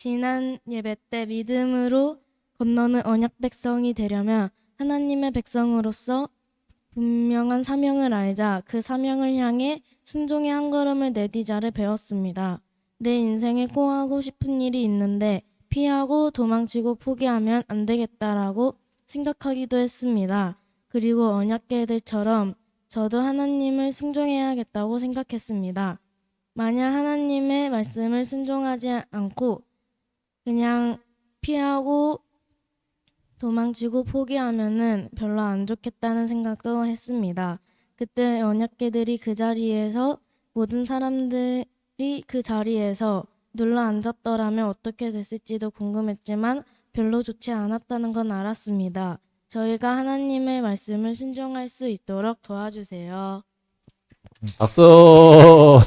지난 예배 때 믿음으로 건너는 언약 백성이 되려면 하나님의 백성으로서 분명한 사명을 알자 그 사명을 향해 순종의 한 걸음을 내디자를 배웠습니다. 내 인생에 꼭 하고 싶은 일이 있는데 피하고 도망치고 포기하면 안 되겠다라고 생각하기도 했습니다. 그리고 언약궤들처럼 저도 하나님을 순종해야겠다고 생각했습니다. 만약 하나님의 말씀을 순종하지 않고 그냥 피하고 도망치고 포기하면은 별로 안 좋겠다는 생각도 했습니다. 그때 언약궤들이 그 자리에서 모든 사람들이 그 자리에서 눌러 앉았더라면 어떻게 됐을지도 궁금했지만 별로 좋지 않았다는 건 알았습니다. 저희가 하나님의 말씀을 순종할 수 있도록 도와주세요. 박수.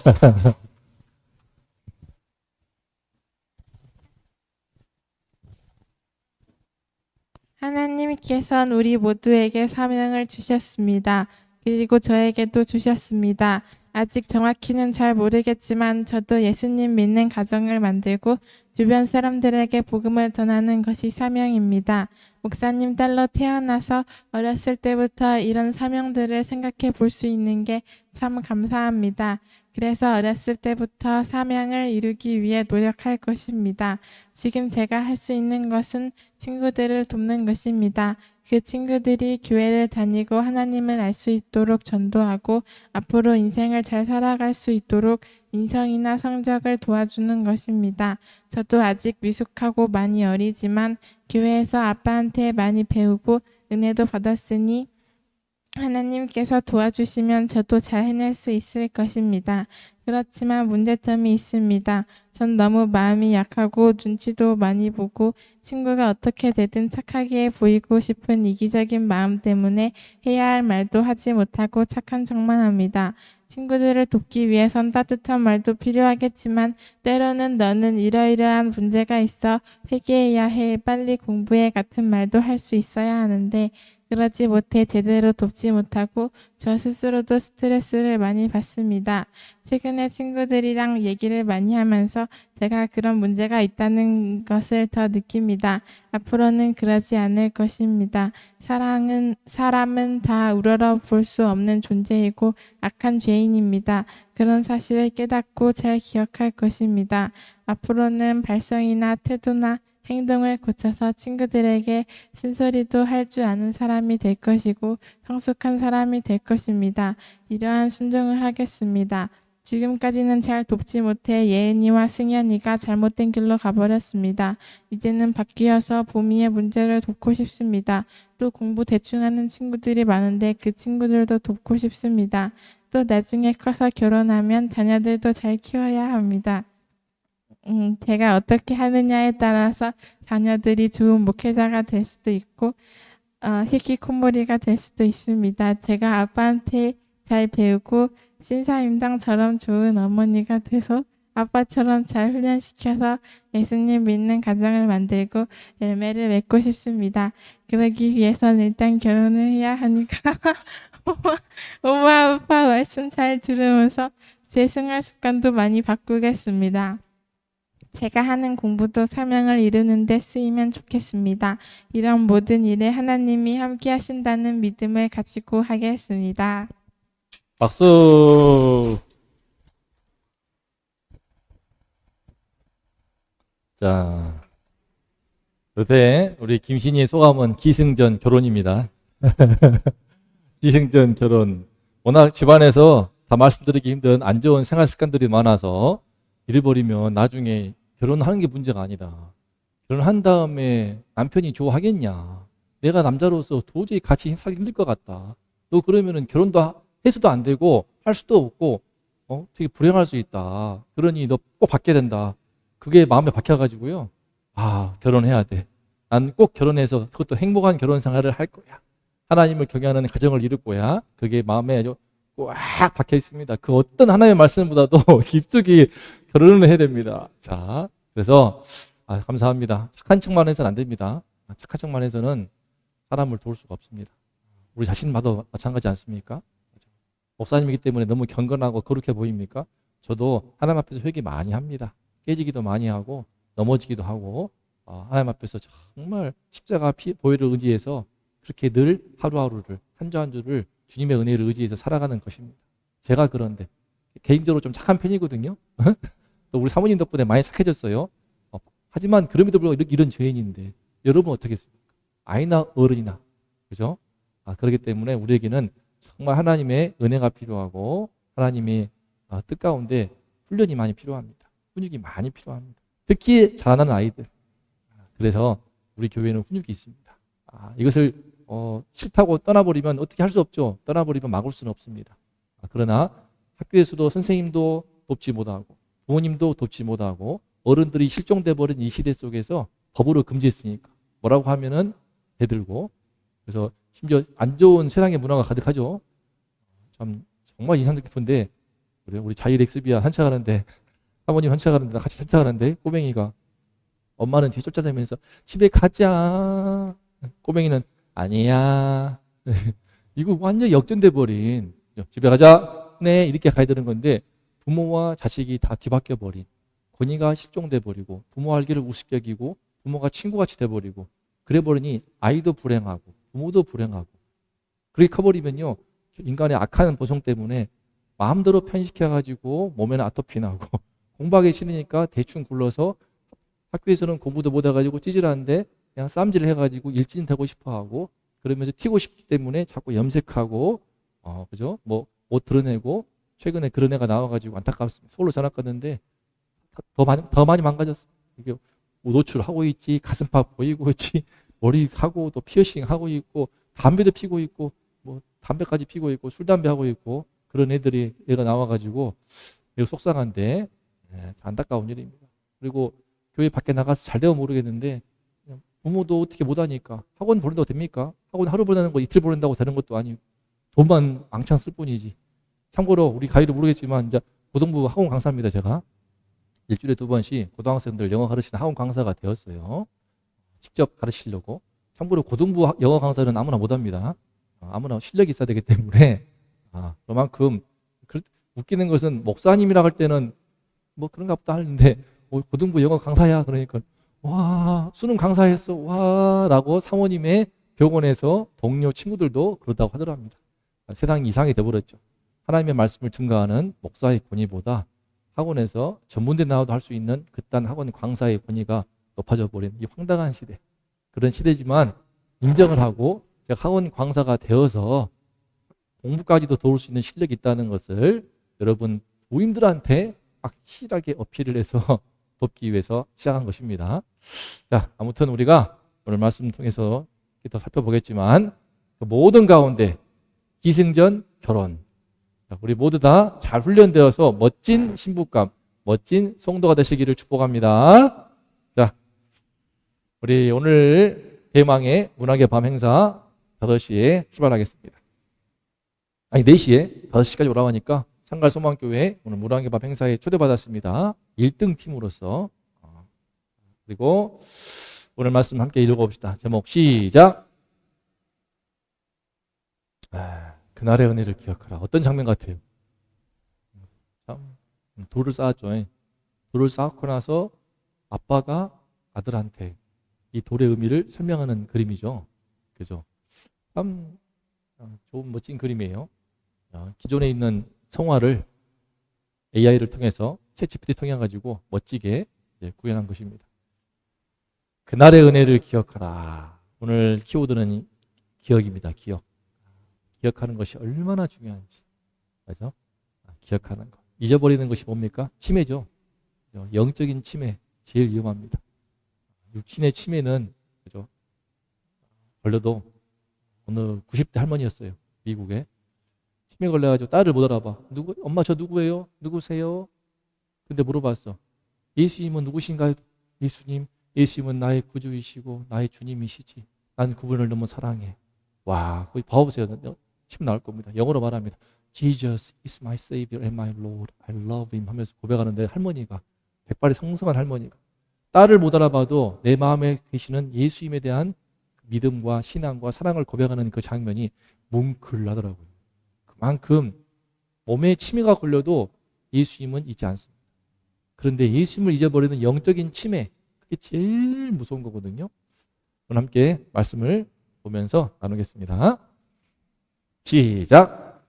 하나님께서는 우리 모두에게 사명을 주셨습니다. 그리고 저에게도 주셨습니다. 아직 정확히는 잘 모르겠지만 저도 예수님 믿는 가정을 만들고 주변 사람들에게 복음을 전하는 것이 사명입니다. 목사님 딸로 태어나서 어렸을 때부터 이런 사명들을 생각해 볼 수 있는 게 참 감사합니다. 그래서 어렸을 때부터 사명을 이루기 위해 노력할 것입니다. 지금 제가 할 수 있는 것은 친구들을 돕는 것입니다. 그 친구들이 교회를 다니고 하나님을 알 수 있도록 전도하고 앞으로 인생을 잘 살아갈 수 있도록 인성이나 성적을 도와주는 것입니다. 저도 아직 미숙하고 많이 어리지만 교회에서 아빠한테 많이 배우고 은혜도 받았으니 하나님께서 도와주시면 저도 잘 해낼 수 있을 것입니다. 그렇지만 문제점이 있습니다. 전 너무 마음이 약하고 눈치도 많이 보고 친구가 어떻게 되든 착하게 보이고 싶은 이기적인 마음 때문에 해야 할 말도 하지 못하고 착한 척만 합니다. 친구들을 돕기 위해선 따뜻한 말도 필요하겠지만 때로는 너는 이러이러한 문제가 있어 회개해야 해, 빨리 공부해 같은 말도 할 수 있어야 하는데 그러지 못해 제대로 돕지 못하고 저 스스로도 스트레스를 많이 받습니다. 최근에 친구들이랑 얘기를 많이 하면서 제가 그런 문제가 있다는 것을 더 느낍니다. 앞으로는 그러지 않을 것입니다. 사람은 다 우러러 볼 수 없는 존재이고 악한 죄인입니다. 그런 사실을 깨닫고 잘 기억할 것입니다. 앞으로는 발성이나 태도나 행동을 고쳐서 친구들에게 쓴소리도 할 줄 아는 사람이 될 것이고 성숙한 사람이 될 것입니다. 이러한 순종을 하겠습니다. 지금까지는 잘 돕지 못해 예은이와 승현이가 잘못된 길로 가버렸습니다. 이제는 바뀌어서 보미의 문제를 돕고 싶습니다. 또 공부 대충 하는 친구들이 많은데 그 친구들도 돕고 싶습니다. 또 나중에 커서 결혼하면 자녀들도 잘 키워야 합니다. 제가 어떻게 하느냐에 따라서 자녀들이 좋은 목회자가 될 수도 있고 히키코모리가 될 수도 있습니다. 제가 아빠한테 잘 배우고 신사임당처럼 좋은 어머니가 돼서 아빠처럼 잘 훈련시켜서 예수님 믿는 가정을 만들고 열매를 맺고 싶습니다. 그러기 위해서는 일단 결혼을 해야 하니까 엄마 아빠 말씀 잘 들으면서 제 생활 습관도 많이 바꾸겠습니다. 제가 하는 공부도 사명을 이루는 데 쓰이면 좋겠습니다. 이런 모든 일에 하나님이 함께 하신다는 믿음을 가지고 하겠습니다. 박수. 자, 요새 우리 김신희의 소감은 기승전 결혼입니다. 기승전 결혼. 워낙 집안에서 다 말씀드리기 힘든 안 좋은 생활 습관들이 많아서 잃어버리면 나중에 결혼하는 게 문제가 아니다. 결혼한 다음에 남편이 좋아하겠냐. 내가 남자로서 도저히 같이 살기 힘들 것 같다. 너 그러면은 결혼도 해서도 안 되고 할 수도 없고 되게 불행할 수 있다. 그러니 너 꼭 받게 된다. 그게 마음에 박혀가지고요. 아, 결혼해야 돼. 난 꼭 결혼해서 그것도 행복한 결혼 생활을 할 거야. 하나님을 경외하는 가정을 이룰 거야. 그게 마음에 아주 꽉 박혀 있습니다. 그 어떤 하나님의 말씀보다도 깊숙이 결혼을 해야 됩니다. 자, 그래서 감사합니다. 착한 척만 해서는 안 됩니다. 착한 척만 해서는 사람을 도울 수가 없습니다. 우리 자신마도 마찬가지 않습니까? 목사님이기 때문에 너무 경건하고 거룩해 보입니까? 저도 하나님 앞에서 회개 많이 합니다. 깨지기도 많이 하고 넘어지기도 하고 하나님 앞에서 정말 십자가 보혈을 의지해서 그렇게 늘 하루하루를 한 주 한 주를 주님의 은혜를 의지해서 살아가는 것입니다. 제가 그런데 개인적으로 좀 착한 편이거든요. 또 우리 사모님 덕분에 많이 착해졌어요. 하지만 그럼에도 불구하고 이런 죄인인데 여러분 어떻겠습니까? 아이나 어른이나 그죠? 그렇기 때문에 우리에게는 정말 하나님의 은혜가 필요하고 하나님의 뜻 가운데 훈련이 많이 필요합니다. 훈육이 많이 필요합니다. 특히 자라나는 아이들. 그래서 우리 교회는 훈육이 있습니다. 이것을 싫다고 떠나버리면 어떻게 할 수 없죠. 떠나버리면 막을 수는 없습니다. 그러나 학교에서도 선생님도 돕지 못하고 부모님도 돕지 못하고 어른들이 실종돼 버린 이 시대 속에서 법으로 금지했으니까 뭐라고 하면은 대들고 그래서 심지어 안 좋은 세상의 문화가 가득하죠. 참 정말 인상 깊은데 우리 자일 엑스비아 산책하는데 사모님 산책하는데 같이 산책하는데 꼬맹이가 엄마는 뒤에 쫓아다니면서 집에 가자. 꼬맹이는 아니야. 이거 완전 역전돼 버린 집에 가자. 네 이렇게 가야 되는 건데 부모와 자식이 다 뒤바뀌어 버린 권위가 실종돼 버리고 부모 알기를 우습게 여기고 부모가 친구같이 돼 버리고 그래 버리니 아이도 불행하고 부모도 불행하고 그렇게 커버리면요 인간의 악한 본성 때문에 마음대로 편식해가지고 몸에는 아토피 나고 공부하기 싫으니까 대충 굴러서 학교에서는 공부도 못해가지고 찌질한데 그냥 쌈질을 해가지고 일진 되고 싶어하고 그러면서 튀고 싶기 때문에 자꾸 염색하고 그죠? 뭐 옷 드러내고 최근에 그런 애가 나와가지고 안타깝습니다. 서울로 전학 갔는데 더 많이 망가졌어. 이게 노출하고 있지, 가슴팍 보이고 있지, 머리 하고 또 피어싱 하고 있고 담배도 피고 있고 뭐 담배까지 피고 있고 술 담배 하고 있고 그런 애가 나와가지고 매우 속상한데 안타까운 일입니다. 그리고 교회 밖에 나가서 잘 되어 모르겠는데 부모도 어떻게 못하니까 학원 보낸다고 됩니까? 학원 하루 보내는 거 이틀 보낸다고 되는 것도 아니고 돈만 왕창 쓸 뿐이지. 참고로 우리 가이를 모르겠지만 이제 고등부 학원 강사입니다. 제가 일주일에 2번씩 고등학생들 영어 가르치는 학원 강사가 되었어요. 직접 가르치려고. 참고로 고등부 영어 강사는 아무나 못합니다. 아무나 실력이 있어야 되기 때문에 그만큼 웃기는 것은 목사님이라 할 때는 뭐 그런가 보다 하는데 고등부 영어 강사야 그러니까 와 수능 강사했어 와 라고 사모님의 병원에서 동료 친구들도 그렇다고 하더랍니다. 세상이 이상이 돼버렸죠. 하나님의 말씀을 증거하는 목사의 권위보다 학원에서 전문대 나와도 할 수 있는 그딴 학원 강사의 권위가 높아져 버린 이 황당한 시대. 그런 시대지만 인정을 하고 제가 학원 강사가 되어서 공부까지도 도울 수 있는 실력이 있다는 것을 여러분 부인들한테 확실하게 어필을 해서 돕기 위해서 시작한 것입니다. 자, 아무튼 우리가 오늘 말씀 통해서 더 살펴보겠지만 그 모든 가운데 기승전 결혼. 우리 모두 다 잘 훈련되어서 멋진 신부감, 멋진 성도가 되시기를 축복합니다. 자, 우리 오늘 대망의 문학의 밤 행사 5시에 출발하겠습니다. 아니 4시에 5시까지 오라고 하니까 상갈소망교회 오늘 문학의 밤 행사에 초대받았습니다. 1등 팀으로서. 그리고 오늘 말씀 함께 읽어봅시다. 제목 시작. 그날의 은혜를 기억하라. 어떤 장면 같아요? 돌을 쌓았죠. 돌을 쌓고 나서 아빠가 아들한테 이 돌의 의미를 설명하는 그림이죠. 그죠? 참 좋은 멋진 그림이에요. 기존에 있는 성화를 AI를 통해서 챗GPT 통해 가지고 멋지게 구현한 것입니다. 그날의 은혜를 기억하라. 오늘 키워드는 기억입니다. 기억. 기억하는 것이 얼마나 중요한지. 그죠? 기억하는 것. 잊어버리는 것이 뭡니까? 치매죠. 영적인 치매 제일 위험합니다. 육신의 치매는 그죠? 걸려도 어느 90대 할머니였어요. 미국에. 치매 걸려가지고 딸을 못 알아봐. 엄마 저 누구예요? 누구세요? 근데 물어봤어. 예수님은 누구신가요? 예수님은 나의 구주이시고 나의 주님이시지. 난 그분을 너무 사랑해. 와, 거기 봐보세요. 침 나올 겁니다. 영어로 말합니다. Jesus is my Savior and my Lord. I love him 하면서 고백하는데 할머니가 백발이 성성한 할머니가 딸을 못 알아봐도 내 마음에 계시는 예수님에 대한 믿음과 신앙과 사랑을 고백하는 그 장면이 뭉클하더라고요. 그만큼 몸에 치매가 걸려도 예수님은 잊지 않습니다. 그런데 예수님을 잊어버리는 영적인 치매, 그게 제일 무서운 거거든요. 오늘 함께 말씀을 보면서 나누겠습니다. 시작.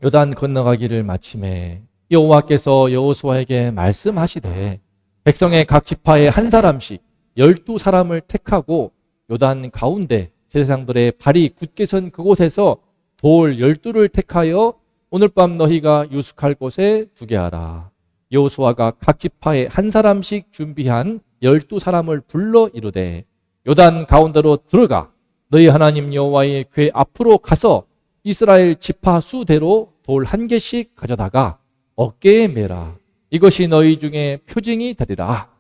요단 건너가기를 마침에 여호와께서 여호수아에게 말씀하시되 백성의 각 지파에 한 사람씩 12사람을 택하고 요단 가운데 제사장들의 발이 굳게 선 그곳에서 돌 12를 택하여 오늘 밤 너희가 유숙할 곳에 두게 하라. 여호수아가 각 지파에 한 사람씩 준비한 12사람을 불러 이르되 요단 가운데로 들어가 너희 하나님 여호와의 궤 앞으로 가서 이스라엘 지파 수대로 돌 한 개씩 가져다가 어깨에 매라. 이것이 너희 중에 표징이 되리라.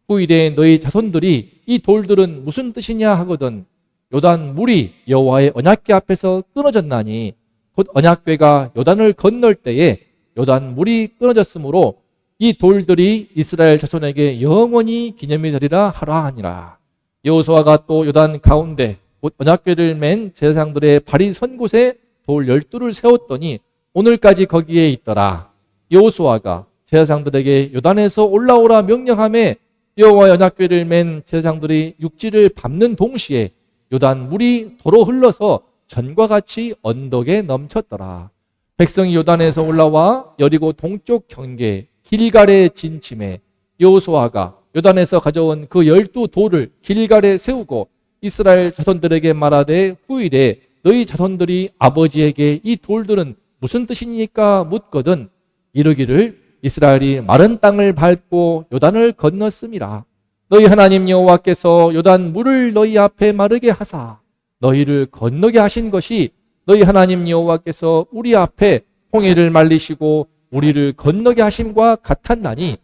후일에 너희 자손들이 이 돌들은 무슨 뜻이냐 하거든 요단 물이 여호와의 언약궤 앞에서 끊어졌나니 곧 언약궤가 요단을 건널 때에 요단 물이 끊어졌으므로 이 돌들이 이스라엘 자손에게 영원히 기념이 되리라 하라 하니라. 여호수아가 또 요단 가운데 곧 언약궤를 맨 제사장들의 발이 선 곳에 돌 12를 세웠더니 오늘까지 거기에 있더라. 여호수아가 제사장들에게 요단에서 올라오라 명령하매 여호와의 언약궤를 맨 제사장들이 육지를 밟는 동시에 요단 물이 도로 흘러서 전과 같이 언덕에 넘쳤더라. 백성이 요단에서 올라와 여리고 동쪽 경계 길갈에 진침해 여호수아가 요단에서 가져온 그 12돌을 길갈에 세우고 이스라엘 자손들에게 말하되 후일에 너희 자손들이 아버지에게 이 돌들은 무슨 뜻이니까 묻거든 이르기를 이스라엘이 마른 땅을 밟고 요단을 건넜음이라. 너희 하나님 여호와께서 요단 물을 너희 앞에 마르게 하사 너희를 건너게 하신 것이 너희 하나님 여호와께서 우리 앞에 홍해를 말리시고 우리를 건너게 하심과 같았나니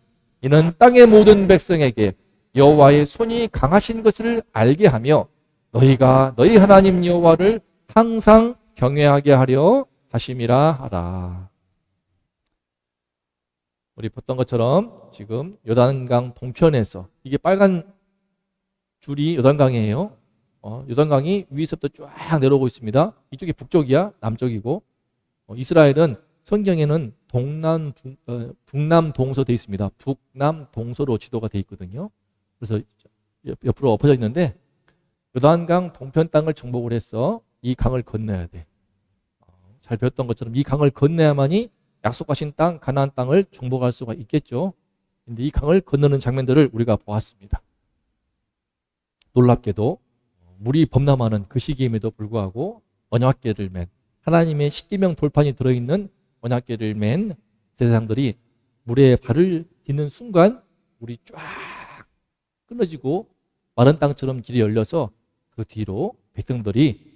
이는 땅의 모든 백성에게 여호와의 손이 강하신 것을 알게 하며 너희가 너희 하나님 여호와를 항상 경외하게 하려 하심이라 하라. 우리 봤던 것처럼 지금 요단강 동편에서 이게 빨간 줄이 요단강이에요. 요단강이 위에서부터 쫙 내려오고 있습니다. 이쪽이 북쪽이야, 남쪽이고 이스라엘은 성경에는 북남 동서 되어 있습니다. 북남 동서로 지도가 되어 있거든요. 그래서 옆으로 엎어져 있는데 요단강 동편 땅을 정복을 해서 이 강을 건너야 돼. 잘 배웠던 것처럼 이 강을 건너야만이 약속하신 땅 가나안 땅을 정복할 수가 있겠죠. 근데 이 강을 건너는 장면들을 우리가 보았습니다. 놀랍게도 물이 범람하는 그 시기임에도 불구하고 언약궤를 맨 하나님의 십계명 돌판이 들어있는 언약궤를 맨 제사장들이 물에 발을 딛는 순간 물이 쫙 끊어지고 마른 땅처럼 길이 열려서 그 뒤로 백성들이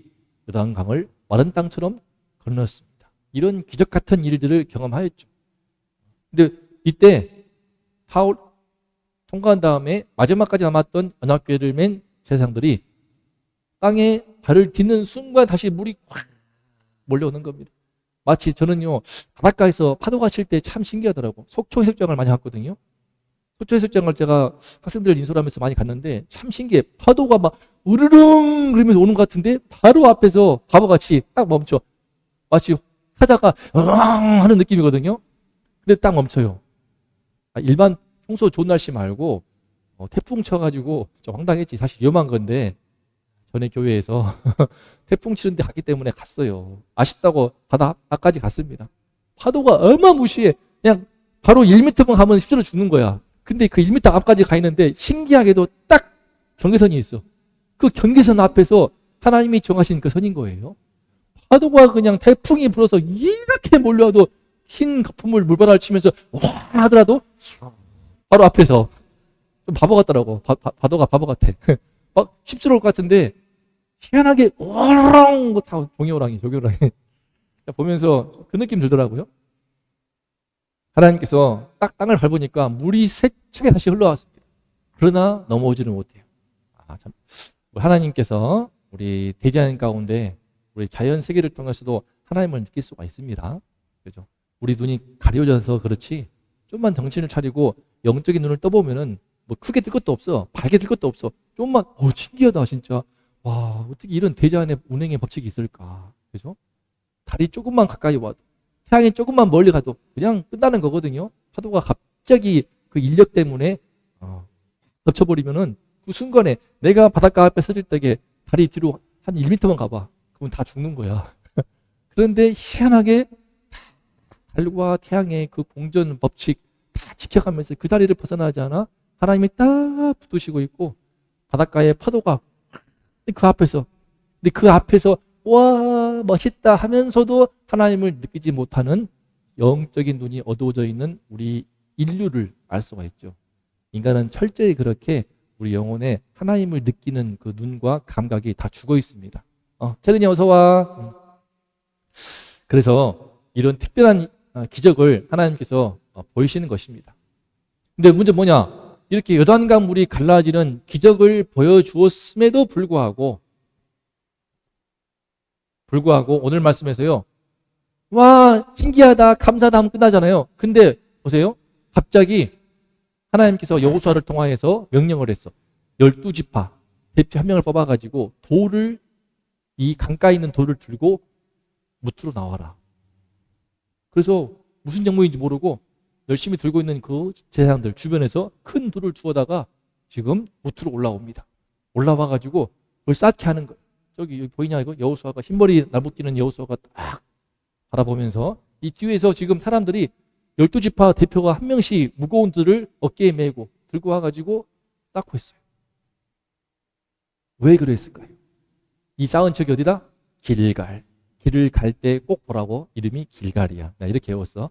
요단강을 마른 땅처럼 건넜습니다. 이런 기적 같은 일들을 경험하였죠. 근데 이때 사울 통과한 다음에 마지막까지 남았던 언약궤를 맨 제사장들이 땅에 발을 딛는 순간 다시 물이 확 몰려오는 겁니다. 마치 저는요 바닷가에서 파도가 칠 때 참 신기하더라고. 속초 해수욕장을 많이 갔거든요. 속초 해수욕장을 제가 학생들 인솔하면서 많이 갔는데 참 신기해. 파도가 막 으르릉 그러면서 오는 것 같은데 바로 앞에서 바보같이 딱 멈춰. 마치 타자가 으앙 하는 느낌이거든요. 근데 딱 멈춰요. 일반 평소 좋은 날씨 말고 태풍 쳐가지고 좀 황당했지. 사실 위험한 건데 전에 교회에서 태풍 치는데 갔기 때문에 갔어요. 아쉽다고 바다까지 갔습니다. 파도가 어마무시해. 그냥 바로 1m만 가면 십시로 죽는 거야. 근데 그 1m 앞까지 가 있는데 신기하게도 딱 경계선이 있어. 그 경계선 앞에서 하나님이 정하신 그 선인 거예요. 파도가 그냥 태풍이 불어서 이렇게 몰려와도 흰 거품을 물바다를 치면서 와 하더라도 바로 앞에서 좀 바보 같더라고. 파도가 바보 같아. 막 휩쓸어올 것 같은데 희한하게 오랑 다 종이호랑이 보면서 그 느낌 들더라고요. 하나님께서 딱 땅을 밟으니까 물이 세차게 다시 흘러왔습니다. 그러나 넘어오지는 못해요. 참 하나님께서 우리 대자연 가운데 우리 자연 세계를 통해서도 하나님을 느낄 수가 있습니다. 그죠? 우리 눈이 가려져서 그렇지 좀만 정신을 차리고 영적인 눈을 떠보면은 뭐 크게 뜰 것도 없어. 밝게 뜰 것도 없어. 좀만 신기하다 진짜. 와 어떻게 이런 대자연의 운행의 법칙이 있을까. 그죠? 달이 조금만 가까이 와도 태양이 조금만 멀리 가도 그냥 끝나는 거거든요. 파도가 갑자기 그 인력 때문에 덮쳐버리면은 그 순간에 내가 바닷가 앞에 서질 때에 다리 뒤로 한 1m만 가봐. 그러면 다 죽는 거야. 그런데 희한하게 달과 태양의 그 공전 법칙 다 지켜가면서 그 자리를 벗어나지 않아 하나님이 딱 붙으시고 있고 바닷가에 파도가 그 앞에서 근데 그 앞에서 와 멋있다 하면서도 하나님을 느끼지 못하는 영적인 눈이 어두워져 있는 우리 인류를 알 수가 있죠. 인간은 철저히 그렇게 우리 영혼에 하나님을 느끼는 그 눈과 감각이 다 죽어 있습니다. 채린이 어서 와. 그래서 이런 특별한 기적을 하나님께서 보이시는 것입니다. 근데 문제 뭐냐? 이렇게 요단강 물이 갈라지는 기적을 보여주었음에도 불구하고 오늘 말씀에서요. 와 신기하다 감사하다 하면 끝나잖아요. 근데 보세요. 갑자기 하나님께서 여호수아를 통하여서 명령을 했어. 12지파 대표 한 명을 뽑아가지고 돌을 이 강가에 있는 돌을 들고 무트로 나와라. 그래서 무슨 작물인지 모르고 열심히 들고 있는 그 제사장들 주변에서 큰 돌을 주워다가 지금 무트로 올라옵니다. 올라와가지고 그걸 쌓게 하는 거예요. 여기 보이냐 이거? 여호수아가 흰머리 날붙이는 여호수아가 딱 바라보면서 이 뒤에서 지금 사람들이 12지파 대표가 한 명씩 무거운 돌을 어깨에 메고 들고 와가지고 쌓고 있어요. 왜 그랬을까요? 이 쌓은 척이 어디다? 길갈. 길을 갈 때 꼭 보라고 이름이 길갈이야. 나 이렇게 외웠어.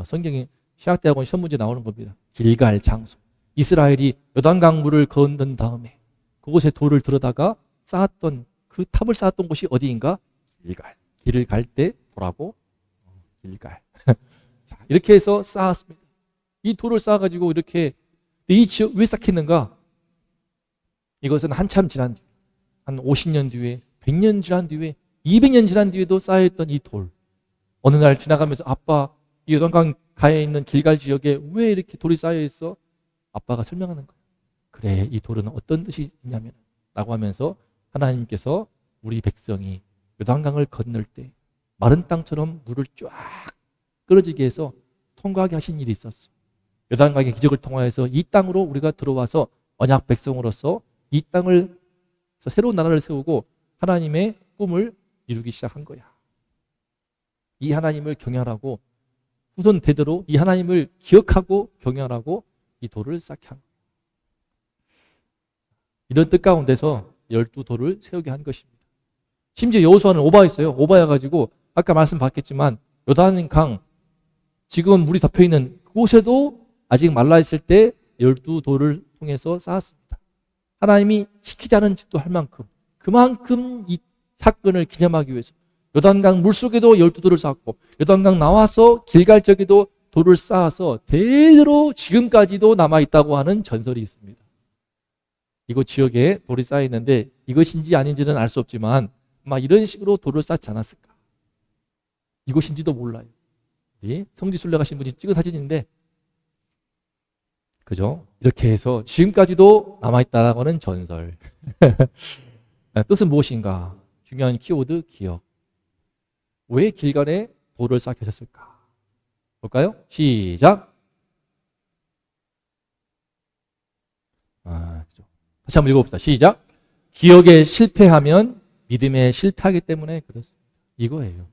성경에 신학대학원 시험 문제 나오는 겁니다. 길갈 장소. 이스라엘이 요단강 물을 건넌 다음에 그곳에 돌을 들어다가 쌓았던 그 탑을 쌓았던 곳이 어디인가? 길갈. 길을 갈 때 보라고 길갈. 자, 이렇게 해서 쌓았습니다. 이 돌을 쌓아가지고 이렇게 이 지역 왜 쌓겠는가? 이것은 한참 지난 뒤, 한 50년 뒤에, 100년 지난 뒤에, 200년 지난 뒤에도 쌓여있던 이 돌. 어느 날 지나가면서 아빠, 이 요단강 가에 있는 길갈 지역에 왜 이렇게 돌이 쌓여있어? 아빠가 설명하는 거예요. 그래, 이 돌은 어떤 뜻이 있냐면 라고 하면서 하나님께서 우리 백성이 요단강을 건널 때 마른 땅처럼 물을 쫙 끌어지게 해서 통과하게 하신 일이 있었어. 요단강의 기적을 통하여서 이 땅으로 우리가 들어와서 언약 백성으로서 이 땅을 새로운 나라를 세우고 하나님의 꿈을 이루기 시작한 거야. 이 하나님을 경외하라고 후손 대대로 이 하나님을 기억하고 경외하라고 이 돌을 쌓게 한 거야. 이런 뜻 가운데서 12돌을 세우게 한 것입니다. 심지어 여호수아는 오바했어요. 오바해가지고 아까 말씀 받겠지만 요단강 지금 물이 덮여있는 그곳에도 아직 말라있을 때 12돌을 통해서 쌓았습니다. 하나님이 시키지 않은 짓도 할 만큼 그만큼 이 사건을 기념하기 위해서 요단강 물속에도 12돌을 쌓았고 요단강 나와서 길갈 적에도 돌을 쌓아서 대대로 지금까지도 남아있다고 하는 전설이 있습니다. 이곳 지역에 돌이 쌓여있는데 이것인지 아닌지는 알 수 없지만 아마 이런 식으로 돌을 쌓지 않았을까. 이곳인지도 몰라요. 성지순례 가신 분이 찍은 사진인데 그죠? 이렇게 해서 지금까지도 남아있다라고 하는 전설. 뜻은 무엇인가? 중요한 키워드 기억. 왜 길갈에 돌을 쌓게 하셨을까? 볼까요? 시작. 그죠. 다시 한번 읽어봅시다. 시작. 기억에 실패하면 믿음에 실패하기 때문에 그렇습니다. 이거예요.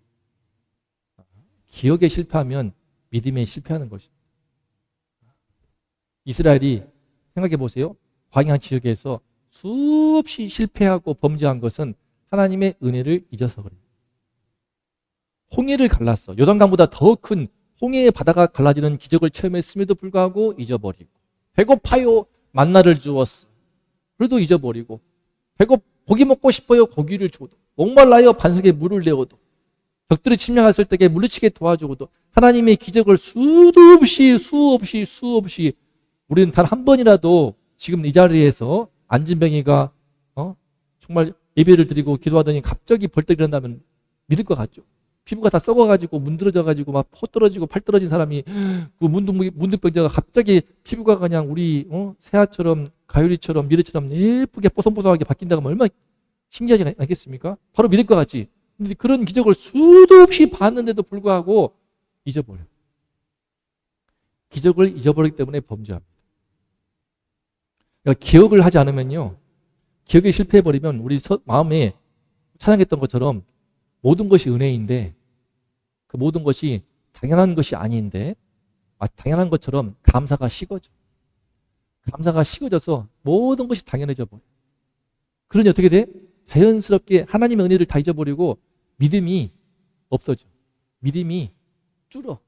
기억에 실패하면 믿음에 실패하는 것입니다. 이스라엘이 생각해 보세요. 광야 지역에서 수없이 실패하고 범죄한 것은 하나님의 은혜를 잊어서 그래요. 홍해를 갈랐어. 요단강보다 더 큰 홍해의 바다가 갈라지는 기적을 체험했음에도 불구하고 잊어버리고 배고파요. 만나를 주었어. 그래도 잊어버리고 고기 먹고 싶어요. 고기를 줘도 목말라요. 반석에 물을 내어도 적들이 침략했을 때에 물리치게 도와주고도 하나님의 기적을 수도 없이 우리는 단 한 번이라도 지금 이 자리에서 안진뱅이가 정말 예배를 드리고 기도하더니 갑자기 벌떡 일어나면 믿을 것 같죠? 피부가 다 썩어가지고 문드러져가지고 막 포 떨어지고 팔 떨어진 사람이 그 문둥병자가 갑자기 피부가 그냥 우리 새하처럼 가유리처럼 미래처럼 예쁘게 뽀송뽀송하게 바뀐다고 하면 얼마나 신기하지 않겠습니까? 바로 믿을 것 같지? 근데 그런 기적을 수도 없이 봤는데도 불구하고 잊어버려요. 기적을 잊어버리기 때문에 범죄합니다. 그러니까 기억을 하지 않으면요. 기억에 실패해버리면 우리 마음에 찬양했던 것처럼 모든 것이 은혜인데 그 모든 것이 당연한 것이 아닌데 당연한 것처럼 감사가 식어져. 감사가 식어져서 모든 것이 당연해져 버려. 그러니 어떻게 돼? 자연스럽게 하나님의 은혜를 다 잊어버리고 믿음이 없어져. 믿음이 줄어.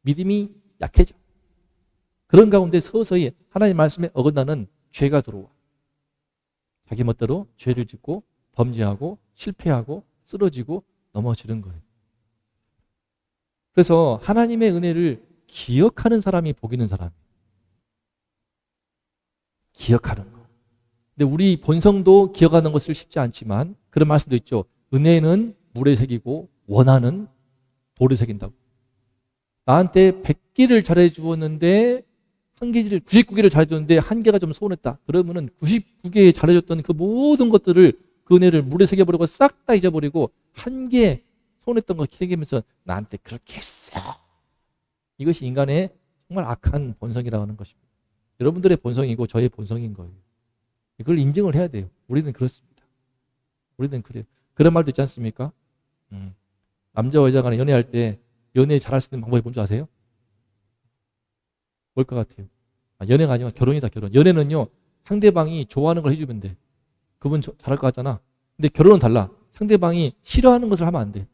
믿음이 약해져. 그런 가운데 서서히 하나님 말씀에 어긋나는 죄가 들어와. 자기 멋대로 죄를 짓고 범죄하고 실패하고 쓰러지고 넘어지는 거예요. 그래서 하나님의 은혜를 기억하는 사람이 복 있는 사람이에요. 기억하는 거. 근데 우리 본성도 기억하는 것을 쉽지 않지만 그런 말씀도 있죠. 은혜는 물에 새기고 원한은 돌에 새긴다고. 나한테 100개를 잘해 주었는데 99개를 잘해 줬는데 1개가 좀 서운했다. 그러면은 99개 잘해 줬던 그 모든 것들을 그 은혜를 물에 새겨 버리고 싹 다 잊어버리고 1개 서운했던 거 기억하면서 나한테 그렇게 했어. 이것이 인간의 정말 악한 본성이라고 하는 것입니다. 여러분들의 본성이고 저의 본성인 거예요. 이걸 인정을 해야 돼요. 우리는 그렇습니다. 우리는 그래요. 그런 말도 있지 않습니까? 남자와 여자 간에 연애할 때 연애 잘할 수 있는 방법이 뭔지 아세요? 뭘 것 같아요? 연애가 아니라 결혼이다, 결혼. 연애는요, 상대방이 좋아하는 걸 해주면 돼. 그분 잘할 것 같잖아. 근데 결혼은 달라. 상대방이 싫어하는 것을 하면 안 돼.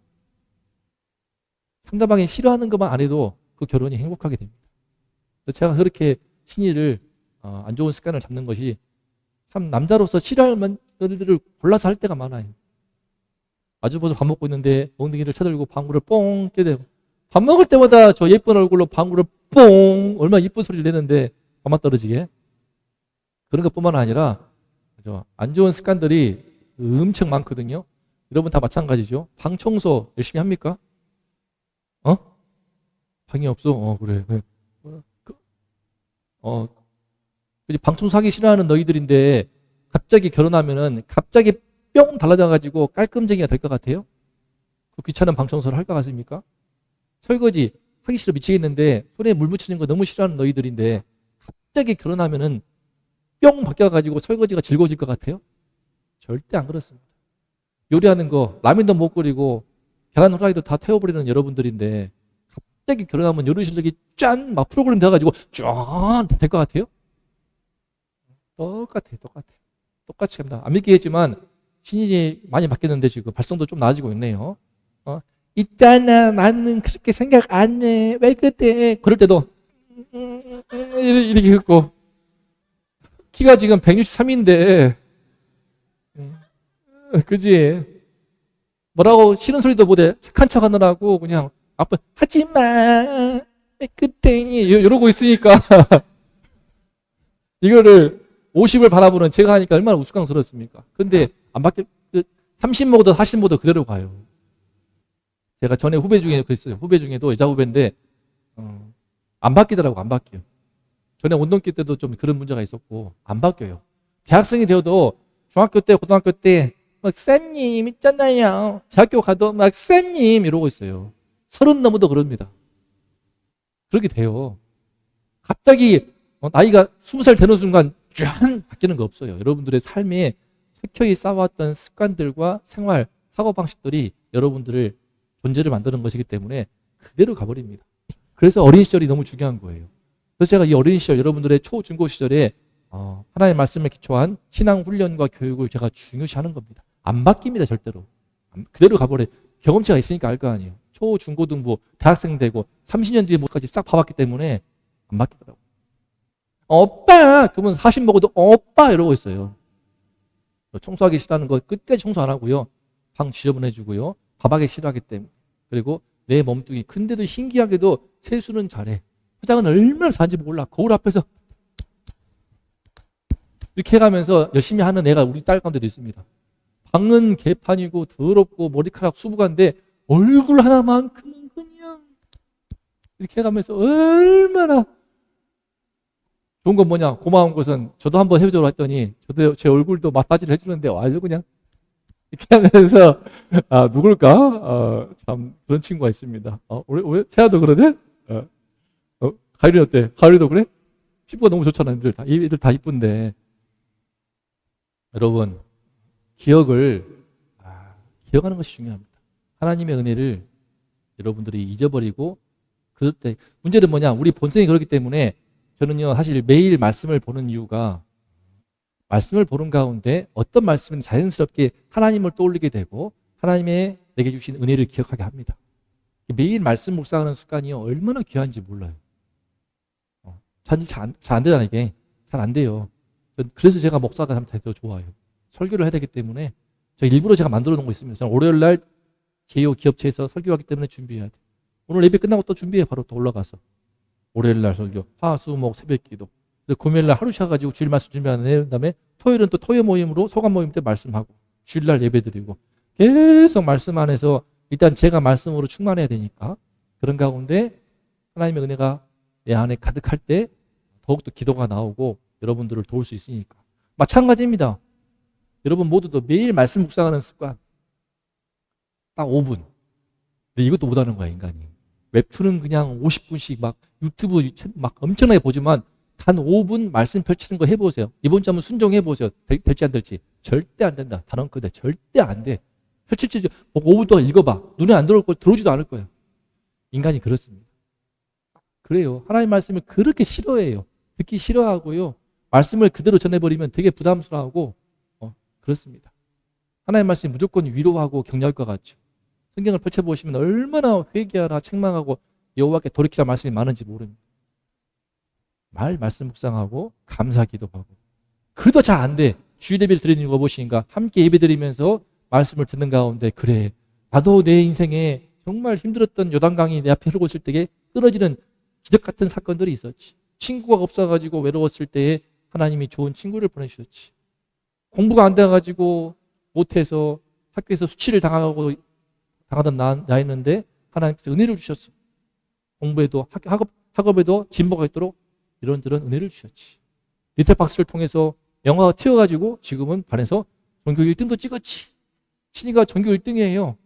상대방이 싫어하는 것만 안 해도 그 결혼이 행복하게 됩니다. 그래서 제가 그렇게 신의를 안 좋은 습관을 잡는 것이 참 남자로서 싫어할 만들을 골라서 할 때가 많아요. 마주보서 밥 먹고 있는데 엉덩이를 쳐들고 방구를 뽕 껴대고 밥 먹을 때마다 저 예쁜 얼굴로 방구를 뽕 얼마나 이쁜 소리를 내는데 밥맛 떨어지게. 그런 것뿐만 아니라 안 좋은 습관들이 엄청 많거든요. 여러분 다 마찬가지죠. 방 청소 열심히 합니까? 방이 없어? 그래. 방 청소하기 싫어하는 너희들인데 갑자기 결혼하면은 갑자기 뿅 달라져가지고 깔끔쟁이가 될 것 같아요? 그 귀찮은 방 청소를 할 것 같습니까? 설거지 하기 싫어 미치겠는데 손에 물 묻히는 거 너무 싫어하는 너희들인데 갑자기 결혼하면은 뿅 바뀌어가지고 설거지가 즐거워질 것 같아요? 절대 안 그렇습니다. 요리하는 거 라면도 못 끓이고 계란 후라이도 다 태워버리는 여러분들인데 갑자기 결혼하면 요리 실력이 짠 막 프로그램 돼가지고 쫙 될 것 같아요? 똑같아요. 똑같이 합니다. 안 믿기겠지만 신인이 많이 바뀌었는데 지금 발성도 좀 나아지고 있네요. 있잖아 나는 그렇게 생각 안 해. 왜 그때 그럴 때도 이렇게 했고 키가 지금 163인데 그지? 뭐라고 싫은 소리도 못해. 착한 척 하느라고 그냥 아빠 하지마 깨끗해 이러고 있으니까 이거를 50을 바라보는 제가 하니까 얼마나 우스꽝스럽습니까? 근데 안 바뀌 30 먹어도 40 먹어도 그대로 가요. 제가 전에 후배 중에 그랬어요. 후배 중에도 여자 후배인데 안 바뀌더라고. 안 바뀌어요. 전에 운동기 때도 좀 그런 문제가 있었고 안 바뀌어요. 대학생이 되어도 중학교 때 고등학교 때 막 쌤님 있잖아요. 대학교 가도 막 쌤님 이러고 있어요. 30 넘어도 그럽니다. 그렇게 돼요. 갑자기 나이가 20살 되는 순간 쫙 바뀌는 거 없어요. 여러분들의 삶에 켜켜이 쌓아왔던 습관들과 생활, 사고방식들이 여러분들을 존재를 만드는 것이기 때문에 그대로 가버립니다. 그래서 어린 시절이 너무 중요한 거예요. 그래서 제가 이 어린 시절 여러분들의 초, 중고 시절에 하나님의 말씀에 기초한 신앙 훈련과 교육을 제가 중요시하는 겁니다. 안 바뀝니다. 절대로. 그대로 가버려요. 경험치가 있으니까 알 거 아니에요. 초, 중고등부, 대학생 되고 30년 뒤에 뭐까지 싹 봐봤기 때문에 안 바뀌더라고요. 오빠! 그러면 40 먹어도 오빠! 이러고 있어요. 청소하기 싫어하는 거 끝까지 청소 안 하고요. 방 지저분해주고요. 밥하기 싫어하기 때문에. 그리고 내 몸뚱이. 근데도 신기하게도 세수는 잘해. 화장은 얼마나 잘하는지 몰라. 거울 앞에서 이렇게 해가면서 열심히 하는 애가 우리 딸 가운데도 있습니다. 방은 개판이고 더럽고 머리카락 수북한데 얼굴 하나만큼은 그냥 이렇게 해가면서 얼마나 좋은 건 뭐냐? 고마운 것은 저도 한번 해보자고 했더니 저도 제 얼굴도 마사지를 해주는데 아주 그냥 이렇게 하면서 누굴까? 참 그런 친구가 있습니다. 왜 세아도 그러네? 가율이 어때? 가율이도 그래? 피부가 너무 좋잖아. 애들 다 이쁜데 여러분, 기억하는 것이 중요합니다. 하나님의 은혜를 여러분들이 잊어버리고, 그럴 때 문제는 뭐냐? 우리 본성이 그렇기 때문에 저는요, 사실 매일 말씀을 보는 이유가, 말씀을 보는 가운데 어떤 말씀은 자연스럽게 하나님을 떠올리게 되고 하나님의 내게 주신 은혜를 기억하게 합니다. 매일 말씀 묵상하는 습관이요, 얼마나 귀한지 몰라요. 잘 안 되잖아요. 이게 잘 안 돼요. 그래서 제가 목사가 더 좋아요. 설교를 해야 되기 때문에 일부러 제가 만들어 놓은 거 있습니다. 저는 월요일날 제휴 기업체에서 설교하기 때문에 준비해야 돼. 오늘 예배 끝나고 또 준비해. 바로 또 올라가서 월요일날 설교, 화, 수, 목, 새벽 기도. 금요일날 하루 쉬어가지고 주일 말씀 준비하는 다음에 토요일은 또 토요 모임으로 소감 모임 때 말씀하고 주일날 예배 드리고 계속 말씀 안에서 일단 제가 말씀으로 충만해야 되니까 그런 가운데 하나님의 은혜가 내 안에 가득할 때 더욱더 기도가 나오고 여러분들을 도울 수 있으니까. 마찬가지입니다. 여러분 모두도 매일 말씀 묵상하는 습관 딱 5분. 근데 이것도 못하는 거야, 인간이. 웹툰은 그냥 50분씩 막 유튜브 막 엄청나게 보지만 단 5분 말씀 펼치는 거 해보세요. 이번 주 한번 순종해보세요. 될지 안 될지. 절대 안 된다. 단언 끝에 절대 안 돼. 펼칠지 5분 동안 읽어봐. 눈에 안 들어올 거 들어오지도 않을 거예요. 인간이 그렇습니다. 그래요. 하나님 말씀을 그렇게 싫어해요. 듣기 싫어하고요. 말씀을 그대로 전해버리면 되게 부담스러워하고 그렇습니다. 하나님 말씀이 무조건 위로하고 격려할 것 같죠. 성경을 펼쳐보시면 얼마나 회개하라 책망하고 여호와께 돌이키라 말씀이 많은지 모릅니다. 말씀 묵상하고 감사 기도하고 그래도 잘 안 돼. 주일 예배를 드리는 거 보시니까 함께 예배 드리면서 말씀을 듣는 가운데 그래 나도 내 인생에 정말 힘들었던 요단강이 내 앞에 흐르고 있을 때에 끊어지는 기적 같은 사건들이 있었지. 친구가 없어가지고 외로웠을 때에 하나님이 좋은 친구를 보내주셨지. 공부가 안 돼가지고 못해서 학교에서 수치를 당하던 나였는데 하나님께서 은혜를 주셨어. 공부에도 학업에도 진보가 있도록 이런저런 은혜를 주셨지. 리틀박스를 통해서 영화가 튀어가지고 지금은 반에서 전교 1등도 찍었지. 신이가 전교 1등이에요.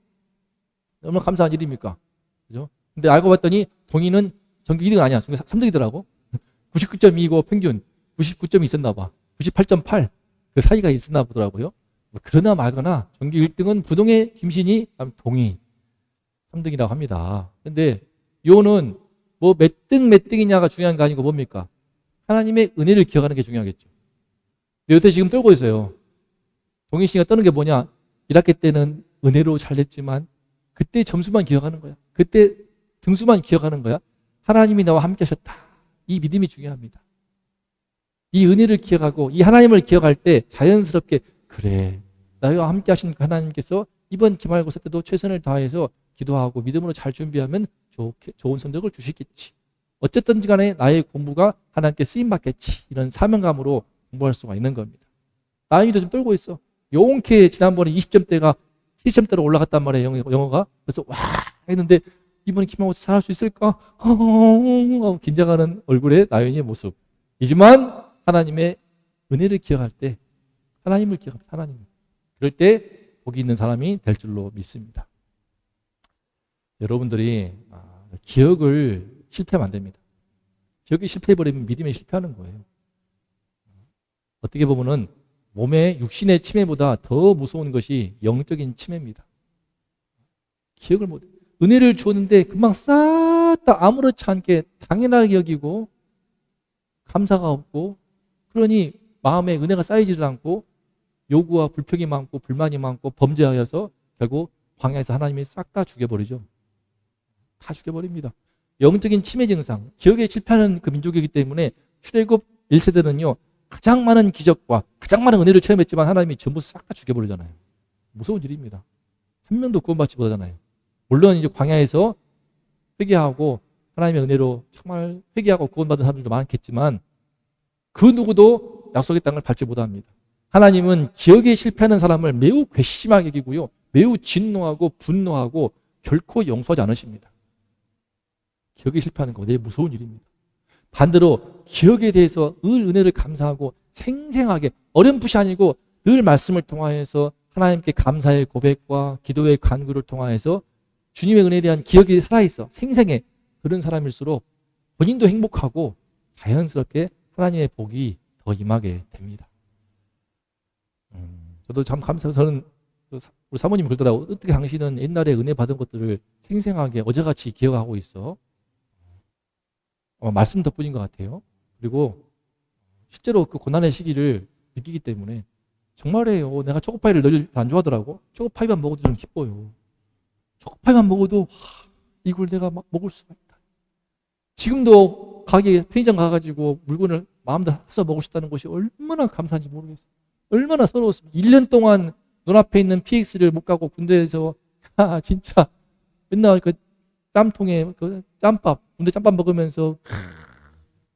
얼마나 감사한 일입니까? 그죠? 근데 알고 봤더니 동희는 전교 2등 아니야. 전교 3등이더라고. 99.2고 평균 99점이 있었나 봐. 98.8. 그 사이가 있었나 보더라고요. 그러나 말거나 전교 1등은 부동의 김신이, 동희 3등이라고 합니다. 근데 요는 뭐 몇 등이냐가 중요한 거 아니고 뭡니까? 하나님의 은혜를 기억하는 게 중요하겠죠. 근데 요새 지금 떨고 있어요. 동희 씨가 떠는 게 뭐냐? 1학기 때는 은혜로 잘 됐지만 그때 점수만 기억하는 거야. 그때 등수만 기억하는 거야. 하나님이 나와 함께 하셨다. 이 믿음이 중요합니다. 이 은혜를 기억하고 이 하나님을 기억할 때 자연스럽게 그래 나와 함께 하신 하나님께서 이번 기말고사 때도 최선을 다해서 기도하고 믿음으로 잘 준비하면 좋은 성적을 주시겠지. 어쨌든 간에 나의 공부가 하나님께 쓰임받겠지. 이런 사명감으로 공부할 수가 있는 겁니다. 나연이도 좀 떨고 있어. 용케 지난번에 20점대가 70점대로 올라갔단 말이에요. 영어가. 그래서 와 했는데 이번에 기말고사 잘할 수 있을까? 긴장하는 얼굴에 나연이의 모습이지만 하나님의 은혜를 기억할 때 하나님을 기억합니다. 하나님. 그럴 때 복이 있는 사람이 될 줄로 믿습니다. 여러분들이 기억을 실패하면 안 됩니다. 기억이 실패해버리면 믿음에 실패하는 거예요. 어떻게 보면은 몸의 육신의 침해보다 더 무서운 것이 영적인 침해입니다. 기억을 못해. 은혜를 주었는데 금방 싹 다 아무렇지 않게 당연하게 여기고 감사가 없고 그러니 마음에 은혜가 쌓이지도 않고 요구와 불평이 많고 불만이 많고 범죄하여서 결국 광야에서 하나님이 싹 다 죽여버리죠. 다 죽여버립니다. 영적인 침해 증상, 기억에 실패하는 그 민족이기 때문에 출애굽 1세대는요 가장 많은 기적과 가장 많은 은혜를 체험했지만 하나님이 전부 싹 다 죽여버리잖아요. 무서운 일입니다. 한 명도 구원받지 못하잖아요. 물론 이제 광야에서 회개하고 하나님의 은혜로 정말 회개하고 구원받은 사람들도 많겠지만 그 누구도 약속의 땅을 밟지 못합니다. 하나님은 기억에 실패하는 사람을 매우 괘씸하게 여기고요. 매우 진노하고 분노하고 결코 용서하지 않으십니다. 기억에 실패하는 거 되게 무서운 일입니다. 반대로 기억에 대해서 늘 은혜를 감사하고 생생하게 어렴풋이 아니고 늘 말씀을 통하여서 하나님께 감사의 고백과 기도의 간구를 통하여서 주님의 은혜에 대한 기억이 살아있어 생생해. 그런 사람일수록 본인도 행복하고 자연스럽게 하나님의 복이 더 임하게 됩니다. 저도 참 감사해요. 저는 우리 사모님이 그러더라고. 어떻게 당신은 옛날에 은혜 받은 것들을 생생하게 어제같이 기억하고 있어. 말씀 덕분인 것 같아요. 그리고 실제로 그 고난의 시기를 느끼기 때문에 정말이에요. 내가 초코파이를 늘 안 좋아하더라고. 초코파이만 먹어도 좀 기뻐요. 초코파이만 먹어도 이걸 내가 막 먹을 수가 있다. 지금도 가게 편의점 가가지고 물건을 마음대로 사서 먹을 수 있다는 것이 얼마나 감사한지 모르겠어요. 얼마나 서러웠습니다. 1년 동안 눈앞에 있는 PX를 못 가고 군대에서 진짜 맨날 그 짬통에 그 짬밥, 군대 짬밥 먹으면서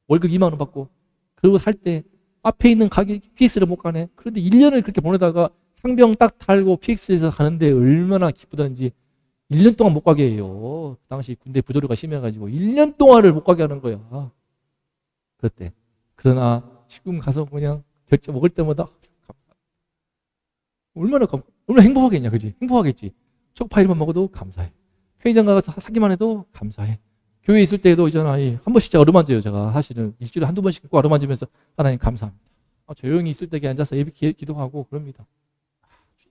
월급 2만 원 받고 그러고 살 때 앞에 있는 가게 PX를 못 가네. 그런데 1년을 그렇게 보내다가 상병 딱 달고 PX에서 가는데 얼마나 기쁘던지 1년 동안 못 가게 해요. 그 당시 군대 부조리가 심해가지고 1년 동안을 못 가게 하는 거야. 그때. 그러나 지금 가서 그냥 결제 먹을 때마다 얼마나 행복하겠냐, 그지? 행복하겠지. 초코파이만 먹어도 감사해. 편의점 가서 사기만 해도 감사해. 교회에 있을 때도 있잖아. 한 번씩 제가 어루만져요. 제가 사실은 일주일에 한두 번씩 꼭 어루만지면서 하나님 감사합니다. 조용히 있을 때 앉아서 예배 기도하고 그럽니다.